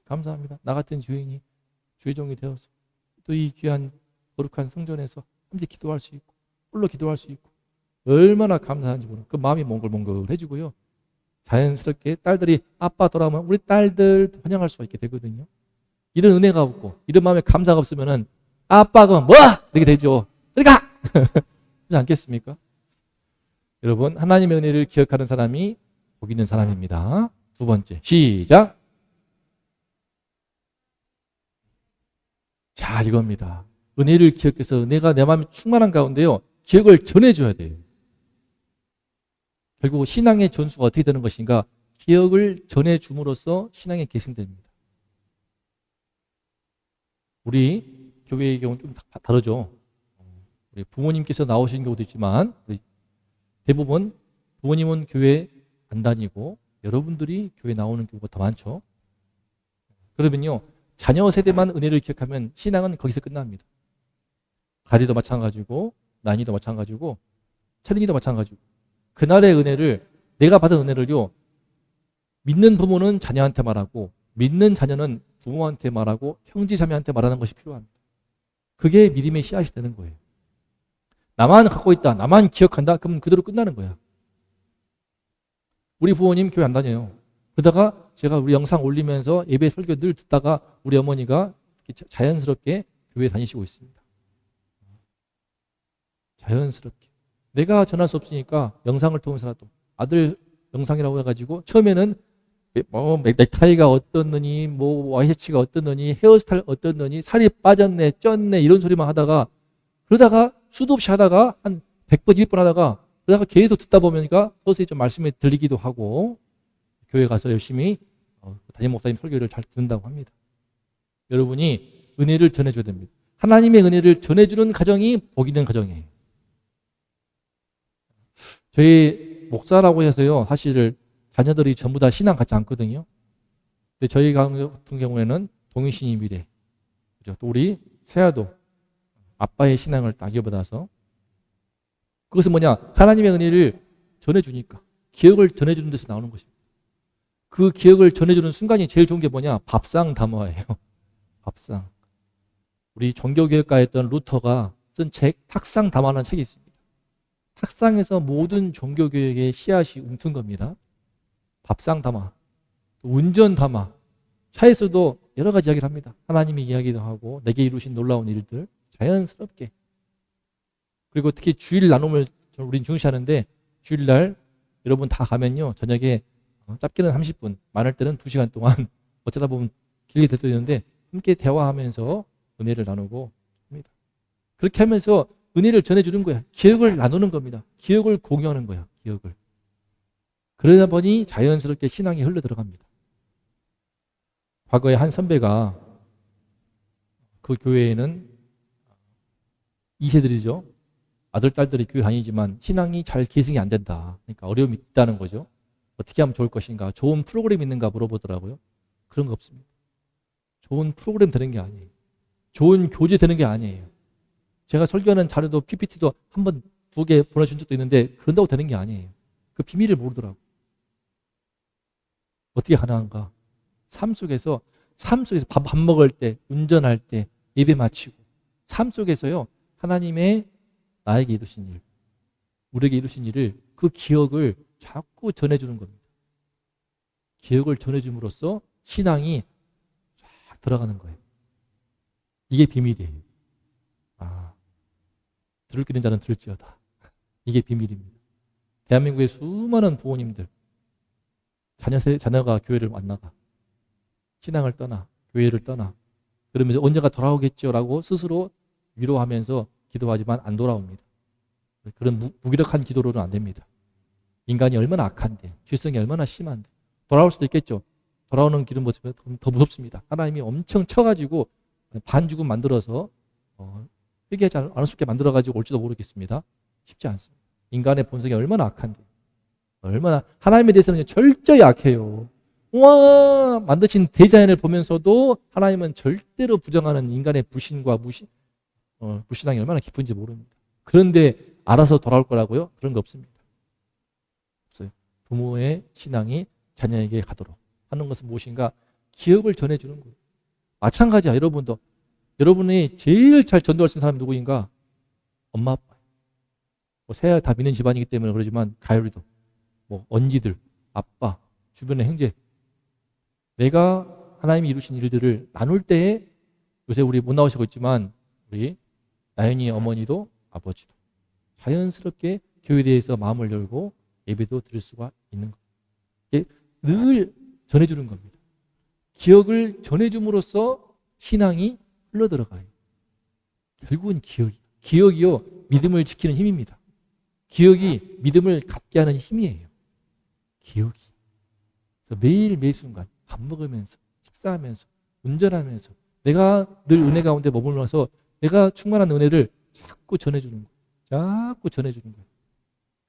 감사합니다. 나 같은 주인이 주의 종이 되어서 또 이 귀한 거룩한 성전에서 함께 기도할 수 있고 홀로 기도할 수 있고 얼마나 감사한지 모르는 그 마음이 몽글몽글해지고요. 자연스럽게 딸들이 아빠 돌아오면 우리 딸들 환영할 수가 있게 되거든요. 이런 은혜가 없고 이런 마음에 감사가 없으면은 아빠가 뭐야? 이렇게 되죠. 어디 가! 그렇지 않겠습니까? 여러분, 하나님의 은혜를 기억하는 사람이 복 있는 사람입니다. 두 번째, 시작! 자, 이겁니다. 은혜를 기억해서 은혜가 내 마음에 충만한 가운데요. 기억을 전해줘야 돼요. 결국 신앙의 전수가 어떻게 되는 것인가? 기억을 전해줌으로써 신앙이 계승됩니다. 우리 교회의 경우는 좀 다르죠. 우리 부모님께서 나오신 경우도 있지만 우리 대부분 부모님은 교회 안 다니고 여러분들이 교회 나오는 경우가 더 많죠. 그러면요. 자녀 세대만 은혜를 기억하면 신앙은 거기서 끝납니다. 가리도 마찬가지고 난이도 마찬가지고 차린이도 마찬가지고 그날의 은혜를 내가 받은 은혜를요. 믿는 부모는 자녀한테 말하고 믿는 자녀는 부모한테 말하고 형제자매한테 말하는 것이 필요합니다. 그게 믿음의 씨앗이 되는 거예요. 나만 갖고 있다. 나만 기억한다. 그럼 그대로 끝나는 거야. 우리 부모님 교회 안 다녀요. 그러다가 제가 우리 영상 올리면서 예배 설교 늘 듣다가 우리 어머니가 자연스럽게 교회 다니시고 있습니다. 자연스럽게. 내가 전할 수 없으니까 영상을 통해서라도 아들 영상이라고 해가지고 처음에는 넥타이가 어떻느니 와이셔츠가 어떻느니 헤어스타일 어떻느니 살이 빠졌네 쪘네 이런 소리만 하다가 그러다가 수도 없이 하다가 한 100번 200번 하다가 그러다가 계속 듣다 보니까 서서히 좀 말씀이 들리기도 하고 교회 가서 열심히 담임 목사님 설교를 잘 듣는다고 합니다. 여러분이 은혜를 전해줘야 됩니다. 하나님의 은혜를 전해주는 가정이 복 있는 가정이에요. 저희 목사라고 해서요. 사실 자녀들이 전부 다 신앙 같지 않거든요. 근데 저희 같은 경우에는 동의신이 미래. 그죠? 또 우리 세아도 아빠의 신앙을 딱 이어받아서 그것은 뭐냐? 하나님의 은혜를 전해주니까 기억을 전해주는 데서 나오는 것입니다. 그 기억을 전해주는 순간이 제일 좋은 게 뭐냐? 밥상 담화예요. 밥상. 우리 종교개혁가였던 루터가 쓴 책 탁상 담화라는 책이 있습니다. 탁상에서 모든 종교개혁의 씨앗이 움튼 겁니다. 밥상 담화, 운전 담화, 차에서도 여러 가지 이야기를 합니다. 하나님의 이야기도 하고 내게 이루신 놀라운 일들 자연스럽게. 그리고 특히 주일 나눔을 우린 중시하는데 주일날 여러분 다 가면요. 저녁에 짧게는 30분, 많을 때는 2시간 동안 어쩌다 보면 길게 될 때도 있는데 함께 대화하면서 은혜를 나누고 합니다. 그렇게 하면서 은혜를 전해주는 거야. 기억을 나누는 겁니다. 기억을 공유하는 거야. 기억을. 그러다 보니 자연스럽게 신앙이 흘러들어갑니다. 과거에 한 선배가 그 교회에는 2세들이죠. 아들, 딸들이 교회 다니지만 신앙이 잘 계승이 안 된다. 그러니까 어려움이 있다는 거죠. 어떻게 하면 좋을 것인가? 좋은 프로그램이 있는가 물어보더라고요. 그런 거 없습니다. 좋은 프로그램 되는 게 아니에요. 좋은 교재 되는 게 아니에요. 제가 설교하는 자료도 PPT도 한 번, 2개 보내준 적도 있는데 그런다고 되는 게 아니에요. 그 비밀을 모르더라고요. 어떻게 가능한가? 삶 속에서 밥 먹을 때, 운전할 때, 예배 마치고 삶 속에서요. 하나님의 나에게 이루신 일, 우리에게 이루신 일을 그 기억을 자꾸 전해주는 겁니다. 기억을 전해줌으로써 신앙이 쫙 들어가는 거예요. 이게 비밀이에요. 들을 끼는 자는 들을지어다. 이게 비밀입니다. 대한민국의 수많은 부모님들, 자녀가 교회를 만나가, 신앙을 떠나, 교회를 떠나, 그러면서 언제가 돌아오겠죠라고 스스로 위로하면서 기도하지만 안 돌아옵니다. 그런 무기력한 기도로는 안 됩니다. 인간이 얼마나 악한데, 죄성이 얼마나 심한데, 돌아올 수도 있겠죠. 돌아오는 길은 더 무섭습니다. 하나님이 엄청 쳐가지고 반죽음 만들어서 회개하지 않을 수 있게 만들어가지고 올지도 모르겠습니다. 쉽지 않습니다. 인간의 본성이 얼마나 악한데, 얼마나 하나님에 대해서는 철저히 약해요. 와, 만드신 대자연을 보면서도 하나님은 절대로 부정하는 인간의 불신과 불신앙이 얼마나 깊은지 모릅니다. 그런데 알아서 돌아올 거라고요? 그런 거 없습니다. 없어요. 부모의 신앙이 자녀에게 가도록 하는 것은 무엇인가? 기억을 전해주는 거예요. 마찬가지야. 여러분도 여러분이 제일 잘 전도할 수 있는 사람이 누구인가? 엄마, 아빠. 새야 다 믿는 집안이기 때문에 그러지만 가요리도 언니들, 아빠, 주변의 형제, 내가 하나님이 이루신 일들을 나눌 때에 요새 우리 못 나오시고 있지만 우리 나연이 어머니도 아버지도 자연스럽게 교회에 대해서 마음을 열고 예배도 드릴 수가 있는 거예요. 늘 전해주는 겁니다. 기억을 전해줌으로써 신앙이 흘러들어가요. 결국은 기억이요 믿음을 지키는 힘입니다. 기억이 믿음을 갖게 하는 힘이에요. 기억이. 그래서 매일 매순간 밥 먹으면서 식사하면서 운전하면서 내가 늘 은혜 가운데 머물면서 내가 충만한 은혜를 자꾸 전해주는 거예요. 자꾸 전해주는 거예요.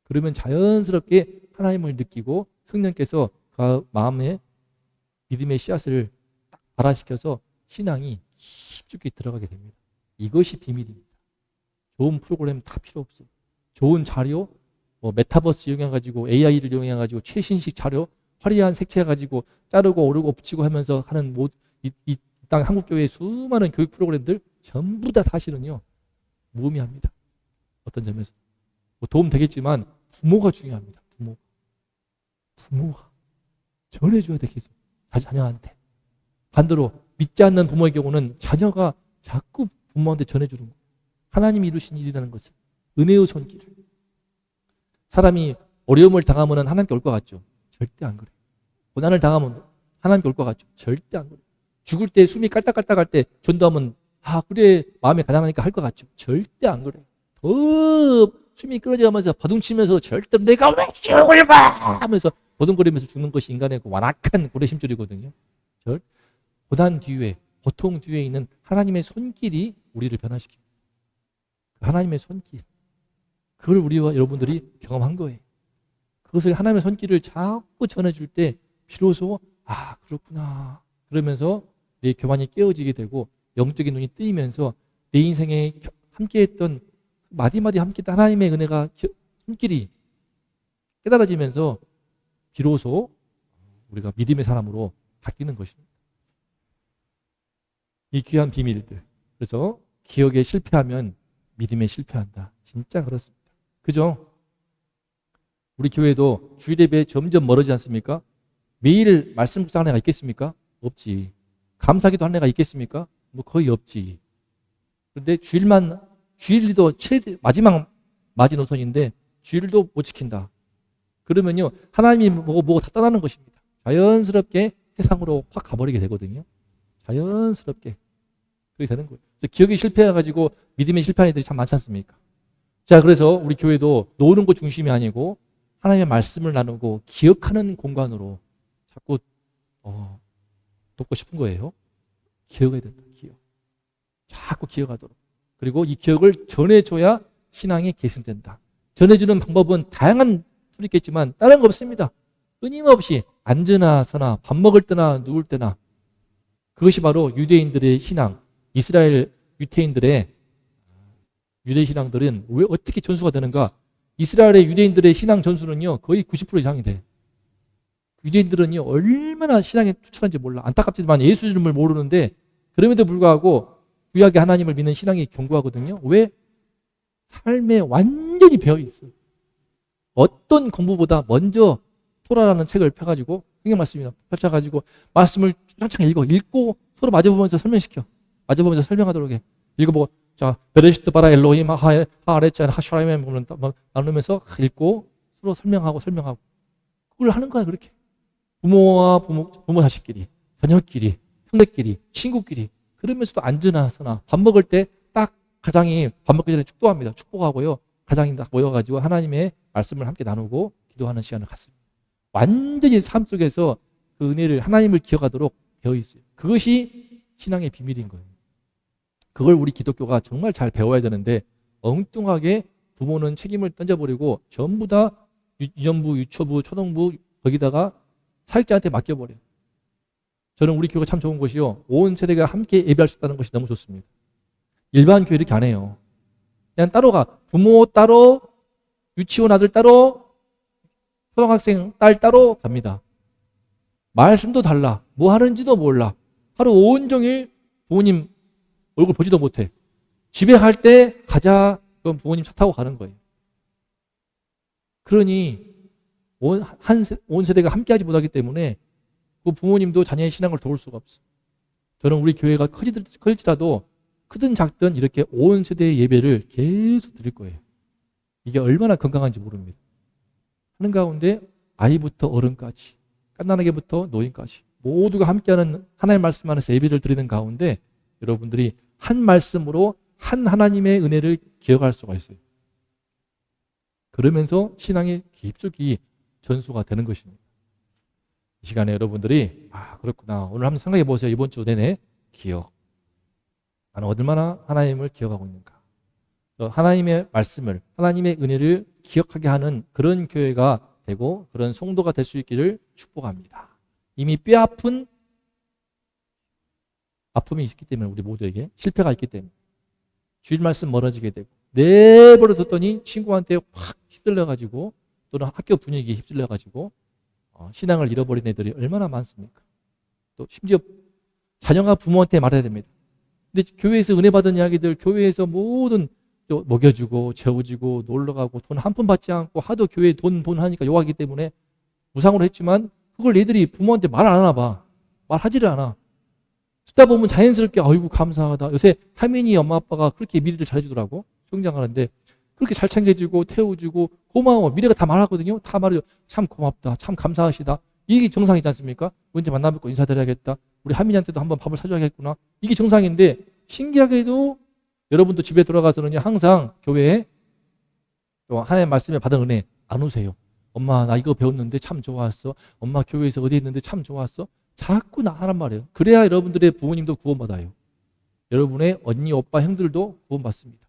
그러면 자연스럽게 하나님을 느끼고 성령께서 그 마음에 믿음의 씨앗을 딱 발화시켜서 신앙이 깊숙이 들어가게 됩니다. 이것이 비밀입니다. 좋은 프로그램 다 필요 없어요. 좋은 자료, 메타버스 이용해가지고 AI를 이용해가지고 최신식 자료, 화려한 색채해가지고 자르고 오르고 붙이고 하면서 하는 이 땅 한국교회의 수많은 교육 프로그램들 전부 다 사실은요 무의미합니다. 어떤 점에서 도움 되겠지만 부모가 중요합니다. 부모가 전해줘야 돼 계속 자녀한테. 반대로 믿지 않는 부모의 경우는 자녀가 자꾸 부모한테 전해주는 거예요. 하나님이 이루신 일이라는 것을, 은혜의 손길을. 사람이 어려움을 당하면 하나님께 올 것 같죠? 절대 안 그래요. 고난을 당하면 하나님께 올 것 같죠? 절대 안 그래요. 죽을 때 숨이 깔딱깔딱할 때 전도하면 그래 마음이 가난하니까 할 것 같죠? 절대 안 그래요. 더 숨이 끊어져가면서 버둥치면서 절대 내가 왜 죽을 봐 하면서 버둥거리면서 죽는 것이 인간의 그 완악한 고래심줄이거든요. 고난 뒤에, 고통 뒤에 있는 하나님의 손길이 우리를 변화시킵니다. 하나님의 손길. 그걸 우리와 여러분들이 경험한 거예요. 그것을 하나님의 손길을 자꾸 전해줄 때 비로소 그렇구나 그러면서 내 교만이 깨어지게 되고 영적인 눈이 뜨이면서 내 인생에 함께했던 마디마디 함께했던 하나님의 은혜가 손길이 깨달아지면서 비로소 우리가 믿음의 사람으로 바뀌는 것입니다. 이 귀한 비밀들. 그래서 기억에 실패하면 믿음에 실패한다. 진짜 그렇습니다. 그죠? 우리 교회도 주일 예배 점점 멀어지지 않습니까? 매일 말씀 묵상 하는 애가 있겠습니까? 없지. 감사기도 하는 애가 있겠습니까? 거의 없지. 그런데 주일도 마지막 마지노선인데 주일도 못 지킨다. 그러면요 하나님이 뭐고 다 떠나는 것입니다. 자연스럽게 세상으로 확 가버리게 되거든요. 자연스럽게 그렇게 되는 거예요. 그래서 기억이 실패해가지고 믿음에 실패하는 애들이 참 많지 않습니까? 자, 그래서 우리 교회도 노는 것 중심이 아니고 하나님의 말씀을 나누고 기억하는 공간으로 자꾸 돕고 싶은 거예요. 기억해야 된다. 기억. 자꾸 기억하도록. 그리고 이 기억을 전해줘야 신앙이 계승된다. 전해주는 방법은 다양한 툴이 있겠지만 다른 거 없습니다. 끊임없이 앉으나 서나 밥 먹을 때나 누울 때나 그것이 바로 유대인들의 신앙, 이스라엘 유대인들의 유대 신앙들은 왜 어떻게 전수가 되는가? 이스라엘의 유대인들의 신앙 전수는요 거의 90% 이상이 돼. 유대인들은요 얼마나 신앙에 투철한지 몰라. 안타깝지만 예수 이름을 모르는데 그럼에도 불구하고 구약의 하나님을 믿는 신앙이 견고하거든요. 왜? 삶에 완전히 배어 있어요. 어떤 공부보다 먼저 토라라는 책을 펴가지고 성경 말씀이나 펼쳐가지고 말씀을 한창 읽고 서로 마주보면서 설명시켜. 마주보면서 설명하도록 해. 읽어보고 자 베레시트 바라 엘로힘 하아레츠 하샤라임 보면 나누면서 읽고 서로 설명하고 그걸 하는 거야. 그렇게 부모와 부모 자식끼리, 자녀끼리, 형제끼리, 친구끼리. 그러면서도 앉으나서나 밥 먹을 때 딱 가장이 밥 먹기 전에 축도합니다. 축복하고요. 가장이 딱 모여가지고 하나님의 말씀을 함께 나누고 기도하는 시간을 갖습니다. 완전히 삶 속에서 그 은혜를 하나님을 기억하도록 되어 있어요. 그것이 신앙의 비밀인 거예요. 그걸 우리 기독교가 정말 잘 배워야 되는데 엉뚱하게 부모는 책임을 던져버리고 전부 다 유년부, 유초부, 초등부 거기다가 사역자한테 맡겨버려요. 저는 우리 교회가 참 좋은 것이요. 온 세대가 함께 예배할 수 있다는 것이 너무 좋습니다. 일반 교회 이렇게 안 해요. 그냥 따로 가. 부모 따로, 유치원 아들 따로, 초등학생 딸 따로 갑니다. 말씀도 달라. 뭐 하는지도 몰라. 하루 온종일 부모님 얼굴 보지도 못해. 집에 갈 때 가자. 그럼 부모님 차 타고 가는 거예요. 그러니 온 세대가 함께하지 못하기 때문에 그 부모님도 자녀의 신앙을 도울 수가 없어. 저는 우리 교회가 커질지라도 크든 작든 이렇게 온 세대의 예배를 계속 드릴 거예요. 이게 얼마나 건강한지 모릅니다. 하는 가운데 아이부터 어른까지, 갓난아기부터 노인까지 모두가 함께하는 하나님의 말씀 안에서 예배를 드리는 가운데 여러분들이 한 말씀으로 한 하나님의 은혜를 기억할 수가 있어요. 그러면서 신앙이 깊숙이 전수가 되는 것입니다. 이 시간에 여러분들이 그렇구나. 오늘 한번 생각해 보세요. 이번 주 내내 기억. 나는 얼마나 하나님을 기억하고 있는가. 하나님의 말씀을, 하나님의 은혜를 기억하게 하는 그런 교회가 되고 그런 성도가 될 수 있기를 축복합니다. 이미 뼈아픈 아픔이 있기 때문에 우리 모두에게 실패가 있기 때문에 주일 말씀 멀어지게 되고 내버려 뒀더니 친구한테 확 휩쓸려가지고 또는 학교 분위기에 휩쓸려가지고 신앙을 잃어버린 애들이 얼마나 많습니까? 또 심지어 자녀가 부모한테 말해야 됩니다. 근데 교회에서 은혜 받은 이야기들, 교회에서 모든 먹여주고 재워주고 놀러가고 돈 한 푼 받지 않고 하도 교회에 돈 하니까 요하기 때문에 무상으로 했지만 그걸 애들이 부모한테 말 안 하나 봐. 말하지를 않아. 듣다 보면 자연스럽게 아이고 감사하다. 요새 하민이 엄마 아빠가 그렇게 미래를 잘해주더라고. 성장하는데 그렇게 잘 챙겨주고 태워주고 고마워. 미래가 다 말하거든요. 다 말해요. 참 고맙다. 참 감사하시다. 이게 정상이지 않습니까? 언제 만나뵙고 인사드려야겠다. 우리 하민이한테도 한번 밥을 사줘야겠구나. 이게 정상인데 신기하게도 여러분도 집에 돌아가서는 항상 교회에 하나님의 말씀에 받은 은혜 안 오세요. 엄마 나 이거 배웠는데 참 좋았어. 엄마 교회에서 어디 있는데 참 좋았어. 자꾸 나 하란 말이에요. 그래야 여러분들의 부모님도 구원받아요. 여러분의 언니, 오빠, 형들도 구원받습니다.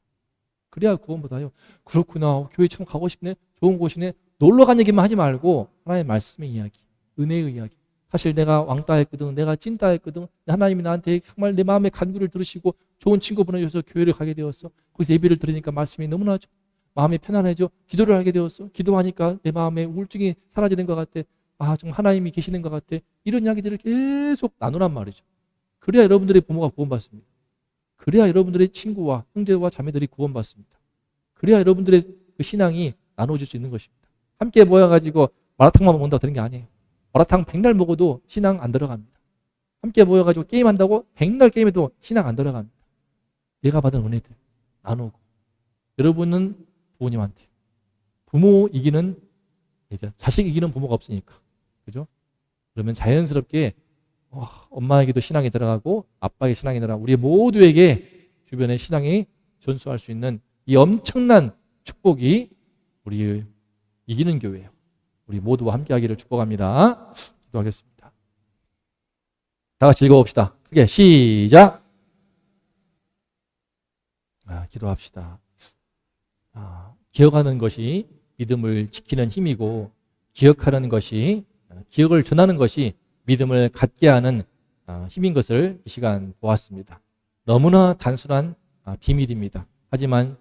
그래야 구원받아요. 그렇구나. 교회 참 가고 싶네. 좋은 곳이네. 놀러 간 얘기만 하지 말고 하나님의 말씀의 이야기, 은혜의 이야기. 사실 내가 왕따했거든. 내가 찐따했거든. 하나님이 나한테 정말 내 마음의 간구를 들으시고 좋은 친구 보내줘서 교회를 가게 되었어. 거기서 예배를 들으니까 말씀이 너무나 마음이 편안해져. 기도를 하게 되었어. 기도하니까 내 마음의 우울증이 사라지는 것 같아. 정말 하나님이 계시는 것 같아. 이런 이야기들을 계속 나누란 말이죠. 그래야 여러분들의 부모가 구원받습니다. 그래야 여러분들의 친구와 형제와 자매들이 구원받습니다. 그래야 여러분들의 그 신앙이 나눠질 수 있는 것입니다. 함께 모여가지고 마라탕만 먹는다고 되는 게 아니에요. 마라탕 100날 먹어도 신앙 안 들어갑니다. 함께 모여가지고 게임한다고 100날 게임해도 신앙 안 들어갑니다. 내가 받은 은혜들 나누고. 여러분은 부모님한테. 부모 이기는, 자식 이기는 부모가 없으니까. 그죠? 그러면 자연스럽게 엄마에게도 신앙이 들어가고 아빠에게 신앙이 들어가고 우리 모두에게 주변에 신앙이 전수할 수 있는 이 엄청난 축복이 우리 이기는 교회예요. 우리 모두와 함께하기를 축복합니다. 기도하겠습니다. 다 같이 읽어봅시다. 크게 시작. 기도합시다. 기억하는 것이 믿음을 지키는 힘이고 기억하는 것이 기억을 전하는 것이 믿음을 갖게 하는 힘인 것을 이 시간 보았습니다. 너무나 단순한 비밀입니다. 하지만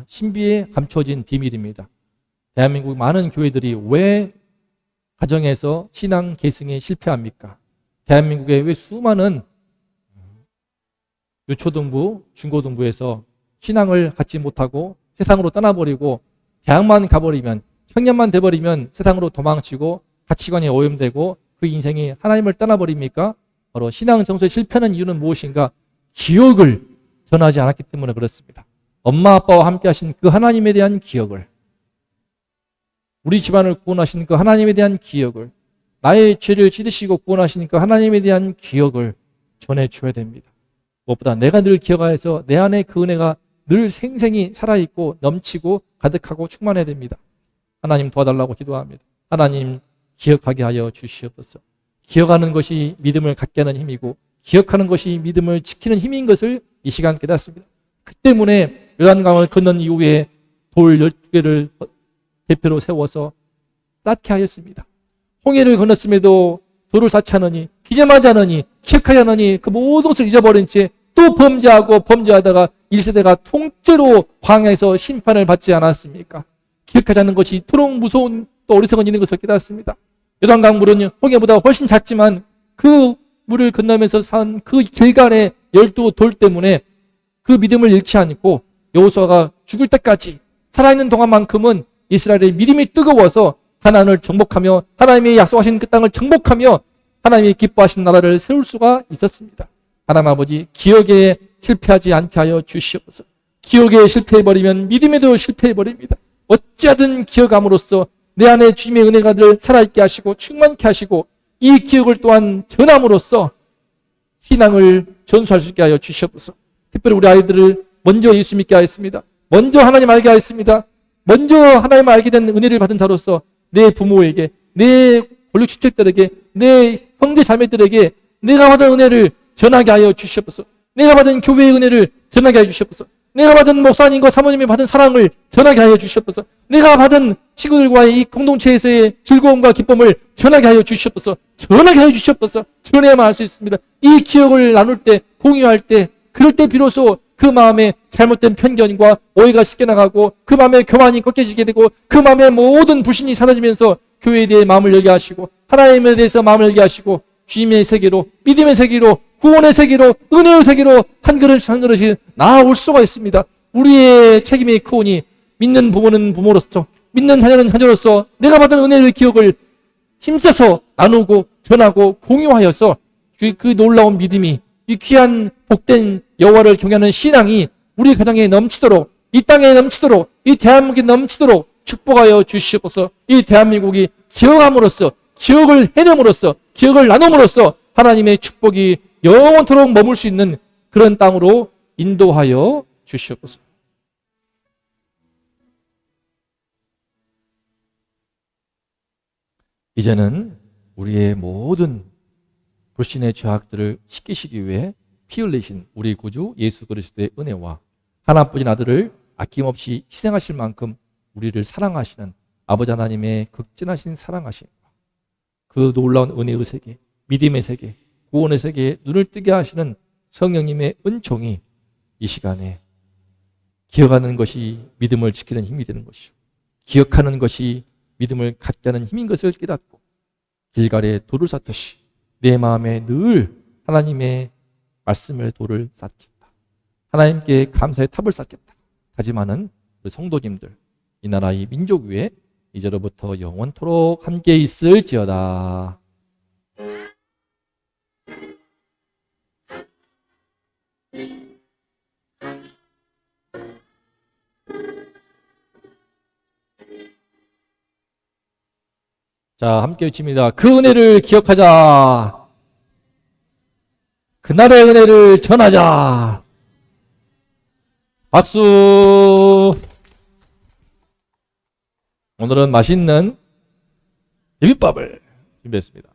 신비에 감춰진 비밀입니다. 대한민국 많은 교회들이 왜 가정에서 신앙 계승에 실패합니까? 대한민국에 왜 수많은 유초등부, 중고등부에서 신앙을 갖지 못하고 세상으로 떠나버리고 대학만 가버리면, 청년만 돼버리면 세상으로 도망치고 가치관이 오염되고 그 인생이 하나님을 떠나버립니까? 바로 신앙 정서에 실패하는 이유는 무엇인가? 기억을 전하지 않았기 때문에 그렇습니다. 엄마 아빠와 함께 하신 그 하나님에 대한 기억을, 우리 집안을 구원하신 그 하나님에 대한 기억을, 나의 죄를 찢으시고 구원하신 그 하나님에 대한 기억을 전해줘야 됩니다. 무엇보다 내가 늘 기억하여서 내 안에 그 은혜가 늘 생생히 살아있고 넘치고 가득하고 충만해야 됩니다. 하나님 도와달라고 기도합니다. 하나님 기억하게 하여 주시옵소서. 기억하는 것이 믿음을 갖게 하는 힘이고 기억하는 것이 믿음을 지키는 힘인 것을 이 시간 깨닫습니다. 그 때문에 요단강을 건넌 이후에 돌 12개를 대표로 세워서 쌓게 하였습니다. 홍해를 건넜음에도 돌을 쌓지 않으니, 기념하지 않으니, 기억하지 않으니 그 모든 것을 잊어버린 채 또 범죄하고 범죄하다가 1세대가 통째로 광야에서 심판을 받지 않았습니까? 기억하지 않는 것이 이토록 무서운 또 어리석은 일인 것을 깨닫습니다. 요단강 물은 홍해보다 훨씬 작지만 그 물을 건너면서 산 그 길간의 12돌 때문에 그 믿음을 잃지 않고 여호수아가 죽을 때까지 살아있는 동안만큼은 이스라엘의 믿음이 뜨거워서 하나님을 정복하며 하나님이 약속하신 그 땅을 정복하며 하나님이 기뻐하신 나라를 세울 수가 있었습니다. 하나님 아버지, 기억에 실패하지 않게 하여 주시옵소서. 기억에 실패해버리면 믿음에도 실패해버립니다. 어찌하든 기억함으로써 내 안에 주님의 은혜가 늘 살아있게 하시고 충만케 하시고 이 기억을 또한 전함으로써 신앙을 전수할 수 있게 하여 주시옵소서. 특별히 우리 아이들을 먼저 예수 믿게 하였습니다. 먼저 하나님 알게 하였습니다. 먼저 하나님을 알게 된 은혜를 받은 자로서 내 부모에게, 내 권력 친척들에게, 내 형제 자매들에게 내가 받은 은혜를 전하게 하여 주시옵소서. 내가 받은 교회의 은혜를 전하게 하여 주시옵소서. 내가 받은 목사님과 사모님이 받은 사랑을 전하게 하여 주시옵소서. 내가 받은 친구들과의 이 공동체에서의 즐거움과 기쁨을 전하게 하여 주시옵소서. 전하게 하여 주시옵소서. 전해야만 할 수 있습니다. 이 기억을 나눌 때, 공유할 때, 그럴 때 비로소 그 마음에 잘못된 편견과 오해가 씻겨나가고 그 마음에 교만이 꺾여지게 되고 그 마음에 모든 불신이 사라지면서 교회에 대해 마음을 열게 하시고 하나님에 대해서 마음을 열게 하시고 주님의 세계로, 믿음의 세계로, 구원의 세계로, 은혜의 세계로 한 그릇씩 한 그릇씩 나아올 수가 있습니다. 우리의 책임이 크오니 믿는 부모는 부모로서, 믿는 자녀는 자녀로서 내가 받은 은혜의 기억을 힘써서 나누고 전하고 공유하여서 그 놀라운 믿음이, 이 귀한 복된 여호와를 경외하는 신앙이 우리 가정에 넘치도록, 이 땅에 넘치도록, 이 대한민국에 넘치도록 축복하여 주시옵소서. 이 대한민국이 기억함으로써, 기억을 해냄으로써, 기억을 나눔으로써 하나님의 축복이 영원토록 머물 수 있는 그런 땅으로 인도하여 주시옵소서. 이제는 우리의 모든 불신의 죄악들을 씻기시기 위해 피 흘리신 우리 구주 예수 그리스도의 은혜와 하나뿐인 아들을 아낌없이 희생하실 만큼 우리를 사랑하시는 아버지 하나님의 극진하신 사랑하심, 그 놀라운 은혜의 세계, 믿음의 세계, 구원의 세계에 눈을 뜨게 하시는 성령님의 은총이 이 시간에 기억하는 것이 믿음을 지키는 힘이 되는 것이요, 기억하는 것이 믿음을 갖게 하는 힘인 것을 깨닫고 길갈에 돌을 쌓듯이 내 마음에 늘 하나님의 말씀의 돌을 쌓겠다, 하나님께 감사의 탑을 쌓겠다 다짐하는 우리 성도님들, 이 나라 이 민족 위에 이제로부터 영원토록 함께 있을지어다. 자, 함께 외칩니다. 그 은혜를 기억하자. 그날의 은혜를 전하자. 박수. 오늘은 맛있는 비빔밥을 준비했습니다.